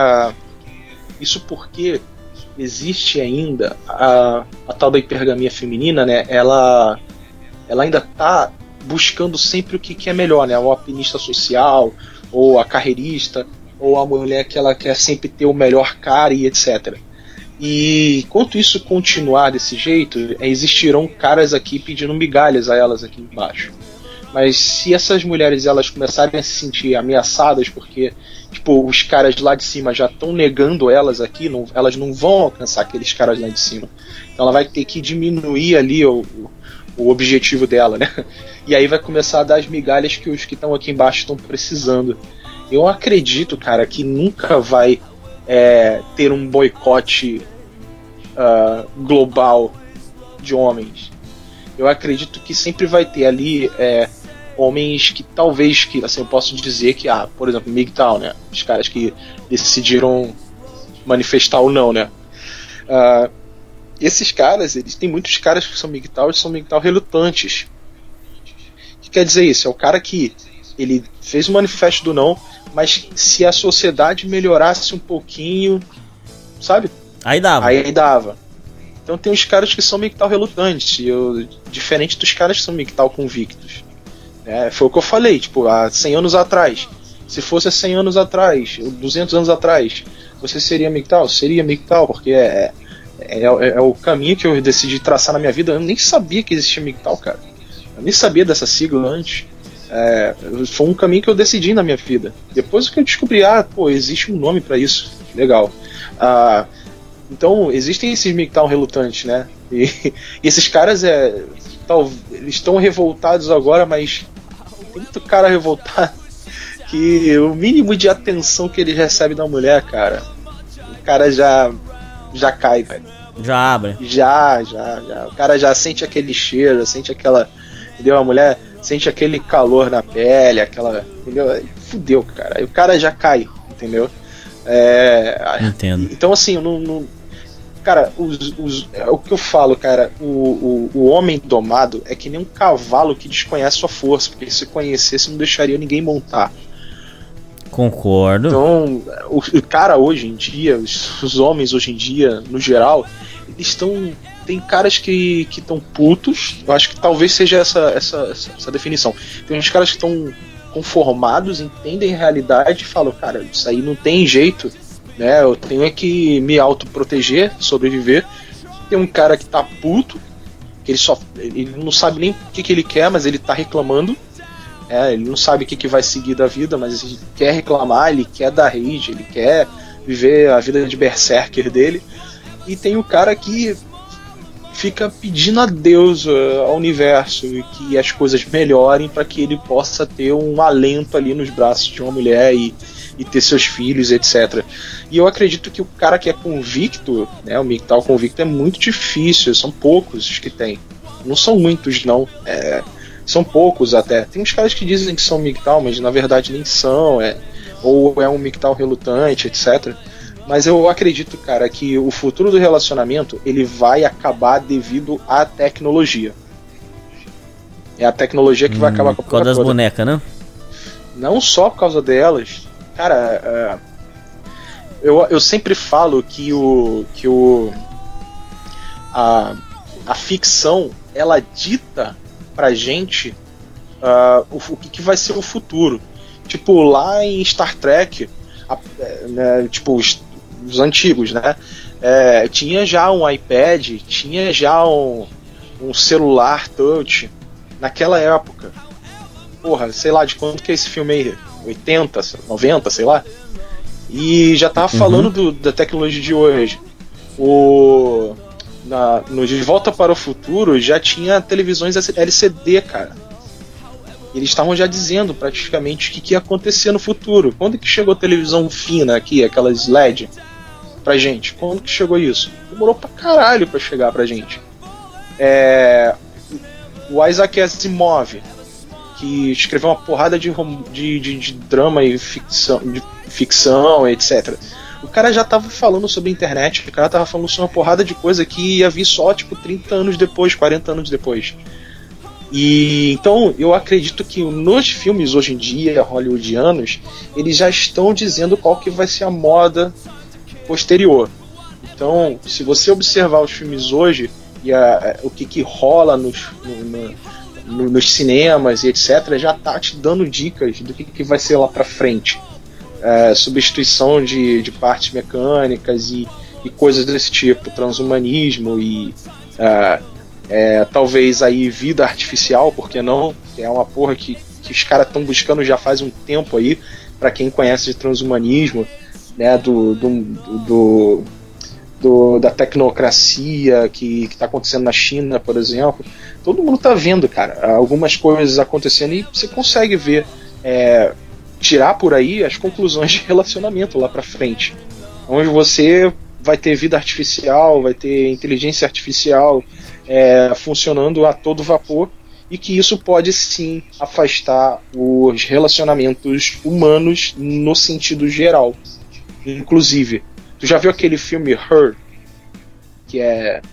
existe ainda a tal da hipergamia feminina, né? Ela ainda está buscando sempre o que é melhor, né? O alpinista social, ou a carreirista, ou a mulher que ela quer sempre ter o melhor cara e etc. E enquanto isso continuar desse jeito, existirão caras aqui pedindo migalhas a elas aqui embaixo. Mas se essas mulheres elas começarem a se sentir ameaçadas porque tipo, os caras lá de cima já estão negando elas aqui, elas não vão alcançar aqueles caras lá de cima. Então ela vai ter que diminuir ali o objetivo dela, né? E aí vai começar a dar as migalhas que os que estão aqui embaixo estão precisando. Eu acredito, cara, que nunca vai ter um boicote global de homens. Eu acredito que sempre vai ter ali homens que talvez, que assim, eu posso dizer que, por exemplo, MGTOW, né? Os caras que decidiram manifestar ou não, né? Esses caras, tem muitos caras que são MGTOW e são MGTOW relutantes. O que quer dizer isso? É o cara que ele fez o manifesto do não, mas se a sociedade melhorasse um pouquinho, sabe? Aí dava. Aí dava. Então tem os caras que são MGTOW relutantes, diferente dos caras que são MGTOW convictos. Foi o que eu falei, tipo, há 100 anos atrás. Se fosse 100 anos atrás, 200 anos atrás, você seria MGTOW? Seria MGTOW, porque é o caminho que eu decidi traçar na minha vida. Eu nem sabia que existia MGTOW, cara. Eu nem sabia dessa sigla antes. Foi um caminho que eu decidi na minha vida. Depois que eu descobri, existe um nome pra isso. Legal. Então, existem esses MGTOW relutantes, né? E esses caras, eles estão revoltados agora, mas tem muito cara revoltado que o mínimo de atenção que ele recebe da mulher, cara, o cara já cai, velho. Já abre. Já. O cara já sente aquele cheiro, sente aquela... Entendeu? A mulher sente aquele calor na pele, aquela... Entendeu? Fudeu, cara. Aí o cara já cai, entendeu? Entendo. Então, assim, eu não... Cara, o que eu falo, cara, o homem domado é que nem um cavalo que desconhece sua força, porque se conhecesse não deixaria ninguém montar. Concordo. Então, o cara hoje em dia, os homens hoje em dia, no geral, eles estão... Tem caras que estão putos, eu acho que talvez seja essa definição. Tem uns caras que estão conformados, entendem a realidade e falam, cara, isso aí não tem jeito, né? Eu tenho que me autoproteger, sobreviver. Tem um cara que tá puto, que ele não sabe nem o que ele quer, mas ele tá reclamando. Ele não sabe o que vai seguir da vida, mas ele quer reclamar, ele quer dar rage, ele quer viver a vida de berserker dele. E tem o cara que fica pedindo a Deus, ao universo, que as coisas melhorem para que ele possa ter um alento ali nos braços de uma mulher e ter seus filhos, etc. E eu acredito que o cara que é convicto, né, o MGTOW convicto, é muito difícil, são poucos os que tem. Não são muitos, não. São poucos até. Tem uns caras que dizem que são MGTOW, mas na verdade nem são, ou é um MGTOW relutante, etc. Mas eu acredito, cara, que o futuro do relacionamento ele vai acabar devido à tecnologia. É a tecnologia que vai acabar com a por causa das bonecas, né? Não só por causa delas. Cara, eu sempre falo que a ficção ela dita pra gente o que vai ser o futuro. Tipo, lá em Star Trek, tipo, os antigos, né? Tinha já um iPad, tinha já um celular touch naquela época. Porra, sei lá de quanto que é esse filme aí? 80, 90, sei lá. E já tava falando da tecnologia de hoje. No De Volta para o Futuro já tinha televisões LCD, cara. Eles estavam já dizendo praticamente o que ia acontecer no futuro. Quando que chegou a televisão fina aqui, aquelas LED, pra gente? Quando que chegou isso? Demorou pra caralho pra chegar pra gente. O Isaac Asimov, que escreveu uma porrada de drama e ficção, etc. O cara já tava falando sobre a internet, o cara tava falando sobre uma porrada de coisa que ia vir só, tipo, 30 anos depois, 40 anos depois. E então eu acredito que nos filmes hoje em dia, hollywoodianos, eles já estão dizendo qual que vai ser a moda posterior. Então, se você observar os filmes hoje e o que rola nos cinemas e etc., já tá te dando dicas do que vai ser lá pra frente. Substituição de partes mecânicas e coisas desse tipo, transhumanismo e talvez aí vida artificial, porque não? É uma porra que os caras estão buscando já faz um tempo aí, para quem conhece de transhumanismo, né, da tecnocracia que está acontecendo na China, por exemplo. Todo mundo está vendo, cara, algumas coisas acontecendo e você consegue ver, tirar por aí as conclusões de relacionamento lá para frente, onde você vai ter vida artificial, vai ter inteligência artificial funcionando a todo vapor, e que isso pode sim afastar os relacionamentos humanos no sentido geral. Inclusive, tu já viu aquele filme Her? Que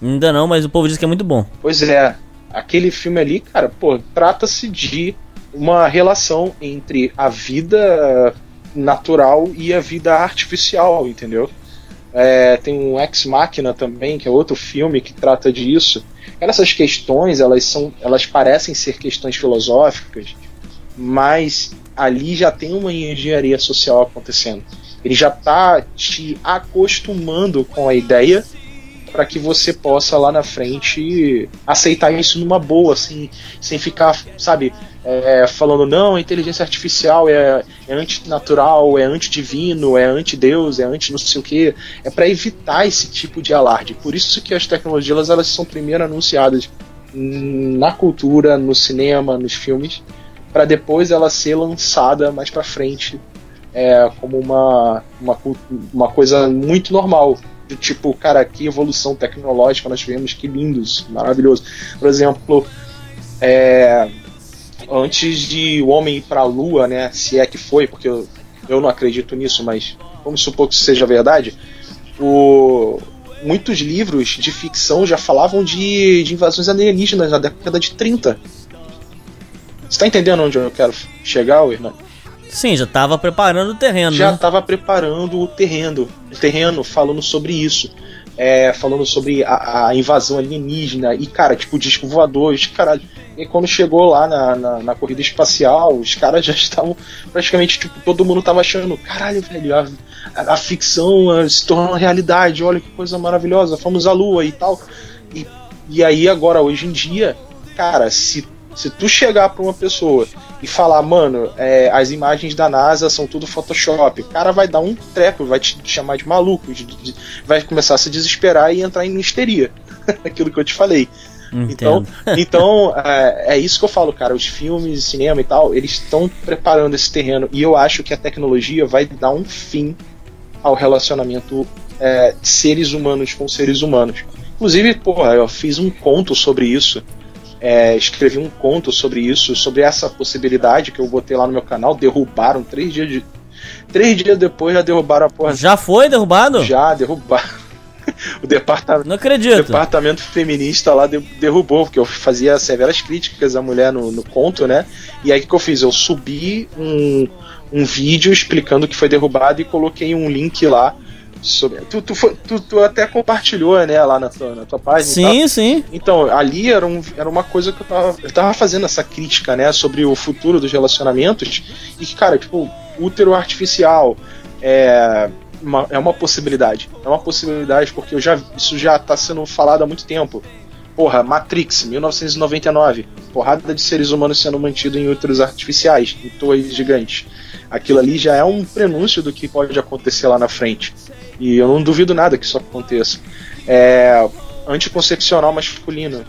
Ainda não, mas o povo diz que é muito bom. Pois é, aquele filme ali, cara, trata-se de uma relação entre a vida natural e a vida artificial, entendeu? Tem um Ex Machina também, que é outro filme que trata disso. Essas questões, elas parecem ser questões filosóficas, mas ali já tem uma engenharia social acontecendo. Ele já está te acostumando com a ideia para que você possa lá na frente aceitar isso numa boa, assim, sem ficar, sabe, falando, não, a inteligência artificial é antinatural, é antidivino, é antideus, é anti não sei o que. É para evitar esse tipo de alarde. Por isso que as tecnologias elas são primeiro anunciadas na cultura, no cinema, nos filmes, para depois ela ser lançada mais para frente como uma coisa muito normal. Do tipo, cara, que evolução tecnológica nós tivemos, que lindos, maravilhoso. Por exemplo, antes de o homem ir para a Lua, né, se é que foi, porque eu não acredito nisso, mas vamos supor que isso seja verdade, muitos livros de ficção já falavam de invasões alienígenas na década de 30. Você tá entendendo onde eu quero chegar, Hernani? Sim, já estava preparando o terreno. Já estava preparando o terreno, falando sobre isso. Falando sobre a invasão alienígena. E, cara, tipo, disco voador, caralho. E quando chegou lá na corrida espacial, os caras já estavam praticamente, tipo, todo mundo tava achando, caralho, velho, a ficção se tornou uma realidade, olha que coisa maravilhosa, fomos à Lua e tal. E aí, agora, hoje em dia, cara, se tu chegar pra uma pessoa e falar, mano, as imagens da NASA são tudo Photoshop, o cara vai dar um treco, vai te chamar de maluco, vai começar a se desesperar e entrar em histeria. Aquilo que eu te falei. Então é isso que eu falo, cara. Os filmes, cinema e tal, eles estão preparando esse terreno, e eu acho que a tecnologia vai dar um fim ao relacionamento de seres humanos com seres humanos. Inclusive, eu fiz um conto sobre isso. Escrevi um conto sobre isso, sobre essa possibilidade que eu botei lá no meu canal. Derrubaram 3 dias depois, já derrubaram a porra. Já foi derrubado? Já derrubaram. O departamento, não acredito. O departamento feminista lá derrubou, porque eu fazia severas críticas à mulher no conto, né? E aí o que eu fiz? Eu subi um vídeo explicando que foi derrubado e coloquei um link lá. Tu até compartilhou, né, lá na tua página. Sim. Então, ali era uma coisa que eu tava fazendo essa crítica, né, sobre o futuro dos relacionamentos. E que, cara, tipo, útero artificial é uma possibilidade. É uma possibilidade porque isso já tá sendo falado há muito tempo. Porra, Matrix, 1999. Porrada de seres humanos sendo mantidos em úteros artificiais, em torres gigantes. aquilo ali já é um prenúncio do que pode acontecer lá na frente. E eu não duvido nada que isso aconteça. Anticoncepcional masculino.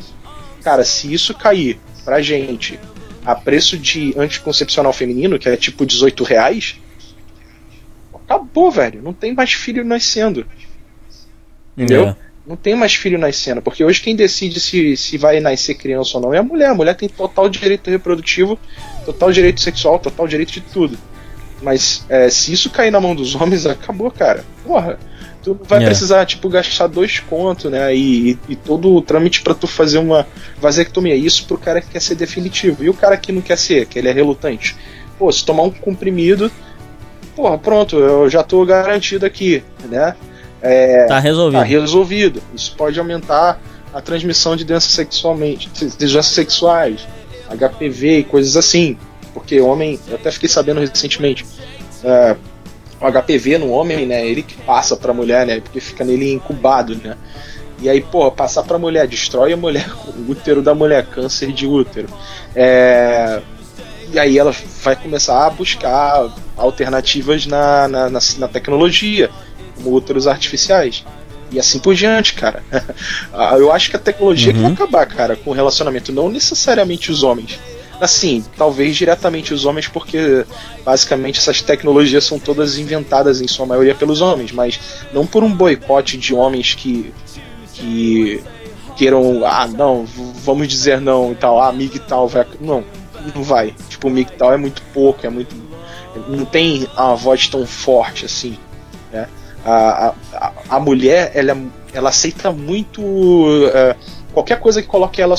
Cara, se isso cair pra gente a preço de anticoncepcional feminino, que é tipo R$18, acabou, velho. Não tem mais filho nascendo. Entendeu? Não tem mais filho nascendo. Porque hoje quem decide se vai nascer criança ou não é a mulher. A mulher tem total direito reprodutivo, total direito sexual, total direito de tudo. Mas se isso cair na mão dos homens, acabou, cara. Porra. Tu vai precisar, tipo, gastar 2 contos, né? E todo o trâmite pra tu fazer uma vasectomia. Isso pro cara que quer ser definitivo. E o cara que não quer ser, que ele é relutante. Pô, se tomar um comprimido, porra, pronto, eu já tô garantido aqui, né? Tá resolvido. Tá resolvido. Isso pode aumentar a transmissão de doenças sexuais, HPV e coisas assim. Porque homem, eu até fiquei sabendo recentemente, o HPV no homem, né, ele que passa pra mulher, né, porque fica nele incubado, né, e aí, pô, passar pra mulher, destrói a mulher, o útero da mulher, câncer de útero, e aí ela vai começar a buscar alternativas na tecnologia, como úteros artificiais, e assim por diante, cara. Eu acho que a tecnologia que vai acabar, cara, com o relacionamento, não necessariamente os homens. Assim, talvez diretamente os homens, porque basicamente essas tecnologias são todas inventadas em sua maioria pelos homens, mas não por um boicote de homens que queiram, não, vamos dizer não e tal, MGTOW vai. Não vai. Tipo, o MGTOW é muito pouco, não tem uma voz tão forte assim, né? A mulher, ela aceita muito qualquer coisa que coloque ela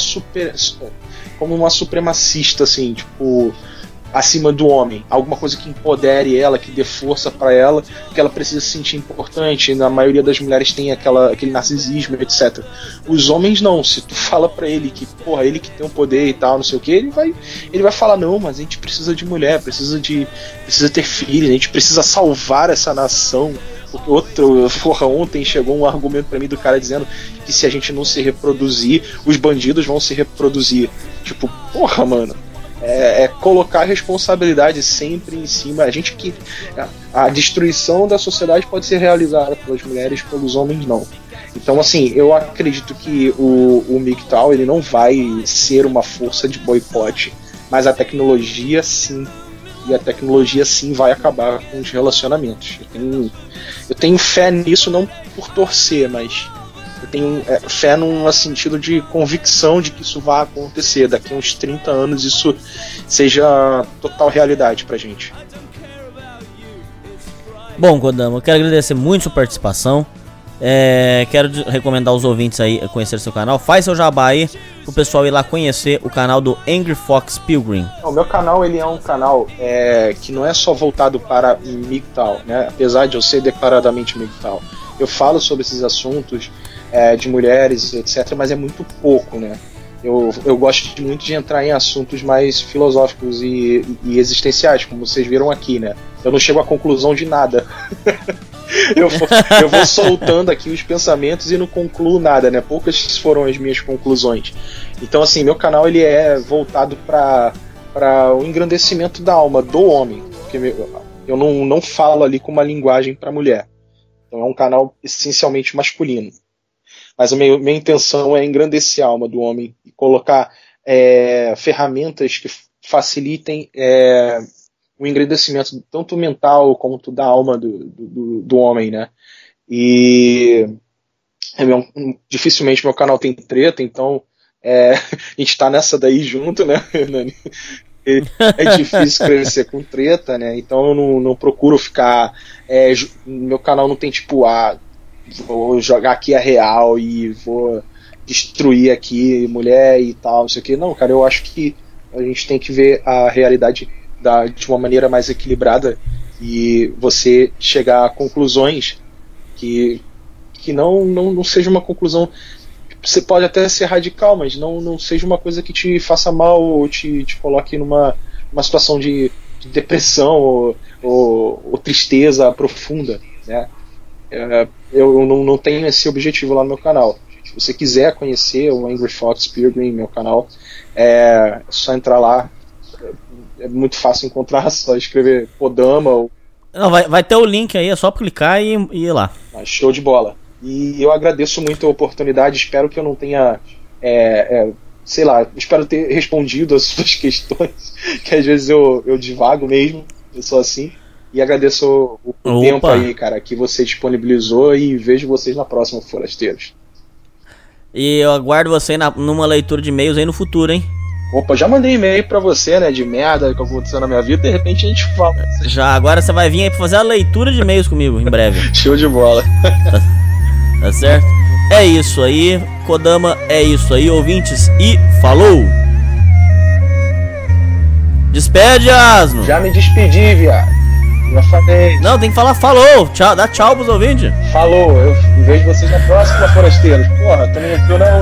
como uma supremacista, assim, tipo, acima do homem. Alguma coisa que empodere ela, que dê força pra ela, que ela precisa se sentir importante. Na maioria das mulheres tem aquele narcisismo, etc. Os homens não. Se tu fala pra ele que, porra, ele que tem o poder e tal, não sei o que, ele vai falar, não, mas a gente precisa de mulher, precisa ter filhos, a gente precisa salvar essa nação. Ontem chegou um argumento pra mim do cara dizendo que se a gente não se reproduzir, os bandidos vão se reproduzir. Tipo, porra, mano. Colocar a responsabilidade sempre em cima. A destruição da sociedade pode ser realizada pelas mulheres, pelos homens não. Então, assim, eu acredito que o MGTOW, ele não vai ser uma força de boicote, mas a tecnologia sim. E a tecnologia sim vai acabar com os relacionamentos. Eu tenho fé nisso, não por torcer, mas eu tenho fé num sentido de convicção de que isso vai acontecer. Daqui a uns 30 anos isso seja total realidade pra gente. Bom, Kodama, eu quero agradecer muito sua participação. Quero recomendar aos ouvintes aí a conhecer seu canal. Faz seu jabá aí pro pessoal ir lá conhecer o canal do Angry Fox Pilgrim. O meu canal, ele é um canal que não é só voltado para MGTOW, né? Apesar de eu ser declaradamente MGTOW, eu falo sobre esses assuntos de mulheres, etc, mas é muito pouco, né? Eu gosto muito de entrar em assuntos mais filosóficos e existenciais, como vocês viram aqui, né? Eu não chego à conclusão de nada. Eu vou soltando aqui os pensamentos e não concluo nada, né? Poucas foram as minhas conclusões. Então, assim, meu canal ele é voltado para o engrandecimento da alma do homem, porque eu não falo ali com uma linguagem para mulher. Então é um canal essencialmente masculino. Mas a minha intenção é engrandecer a alma do homem e colocar ferramentas que facilitem o engrandecimento tanto mental quanto da alma do homem, né? E dificilmente meu canal tem treta, então a gente tá nessa daí junto, né? É difícil crescer com treta, né? Então eu não procuro ficar. Meu canal não tem tipo, vou jogar aqui a real e vou destruir aqui mulher e tal, não sei o que. Não, cara, eu acho que a gente tem que ver a realidade de uma maneira mais equilibrada e você chegar a conclusões que não seja uma conclusão. Você pode até ser radical, mas não seja uma coisa que te faça mal ou te coloque numa situação de depressão ou tristeza profunda, né? Eu não tenho esse objetivo lá no meu canal. Se você quiser conhecer o Angry Fox Pilgrim, meu canal, é só entrar lá, é muito fácil encontrar, só escrever Kodama ou... Não, vai ter o link aí, é só clicar e ir lá. Show de bola. E eu agradeço muito a oportunidade, espero que eu não tenha, sei lá, espero ter respondido as suas questões, que às vezes eu divago mesmo, eu sou assim. E agradeço o tempo aí, cara, que você disponibilizou e vejo vocês na próxima, Forasteiros. E eu aguardo você numa leitura de e-mails aí no futuro, hein? Opa, já mandei e-mail pra você, né, de merda que aconteceu na minha vida, de repente a gente fala. Já, agora você vai vir aí pra fazer a leitura de e-mails comigo, em breve. Show de bola. Tá certo? É isso aí, Kodama, é isso aí, ouvintes, e falou! Despede, Asno! Já me despedi, viado. Já falei. Não, tem que falar falou, tchau, dá tchau pros ouvintes. Falou, eu vejo vocês na próxima, Forasteiros. Porra, também entrou não.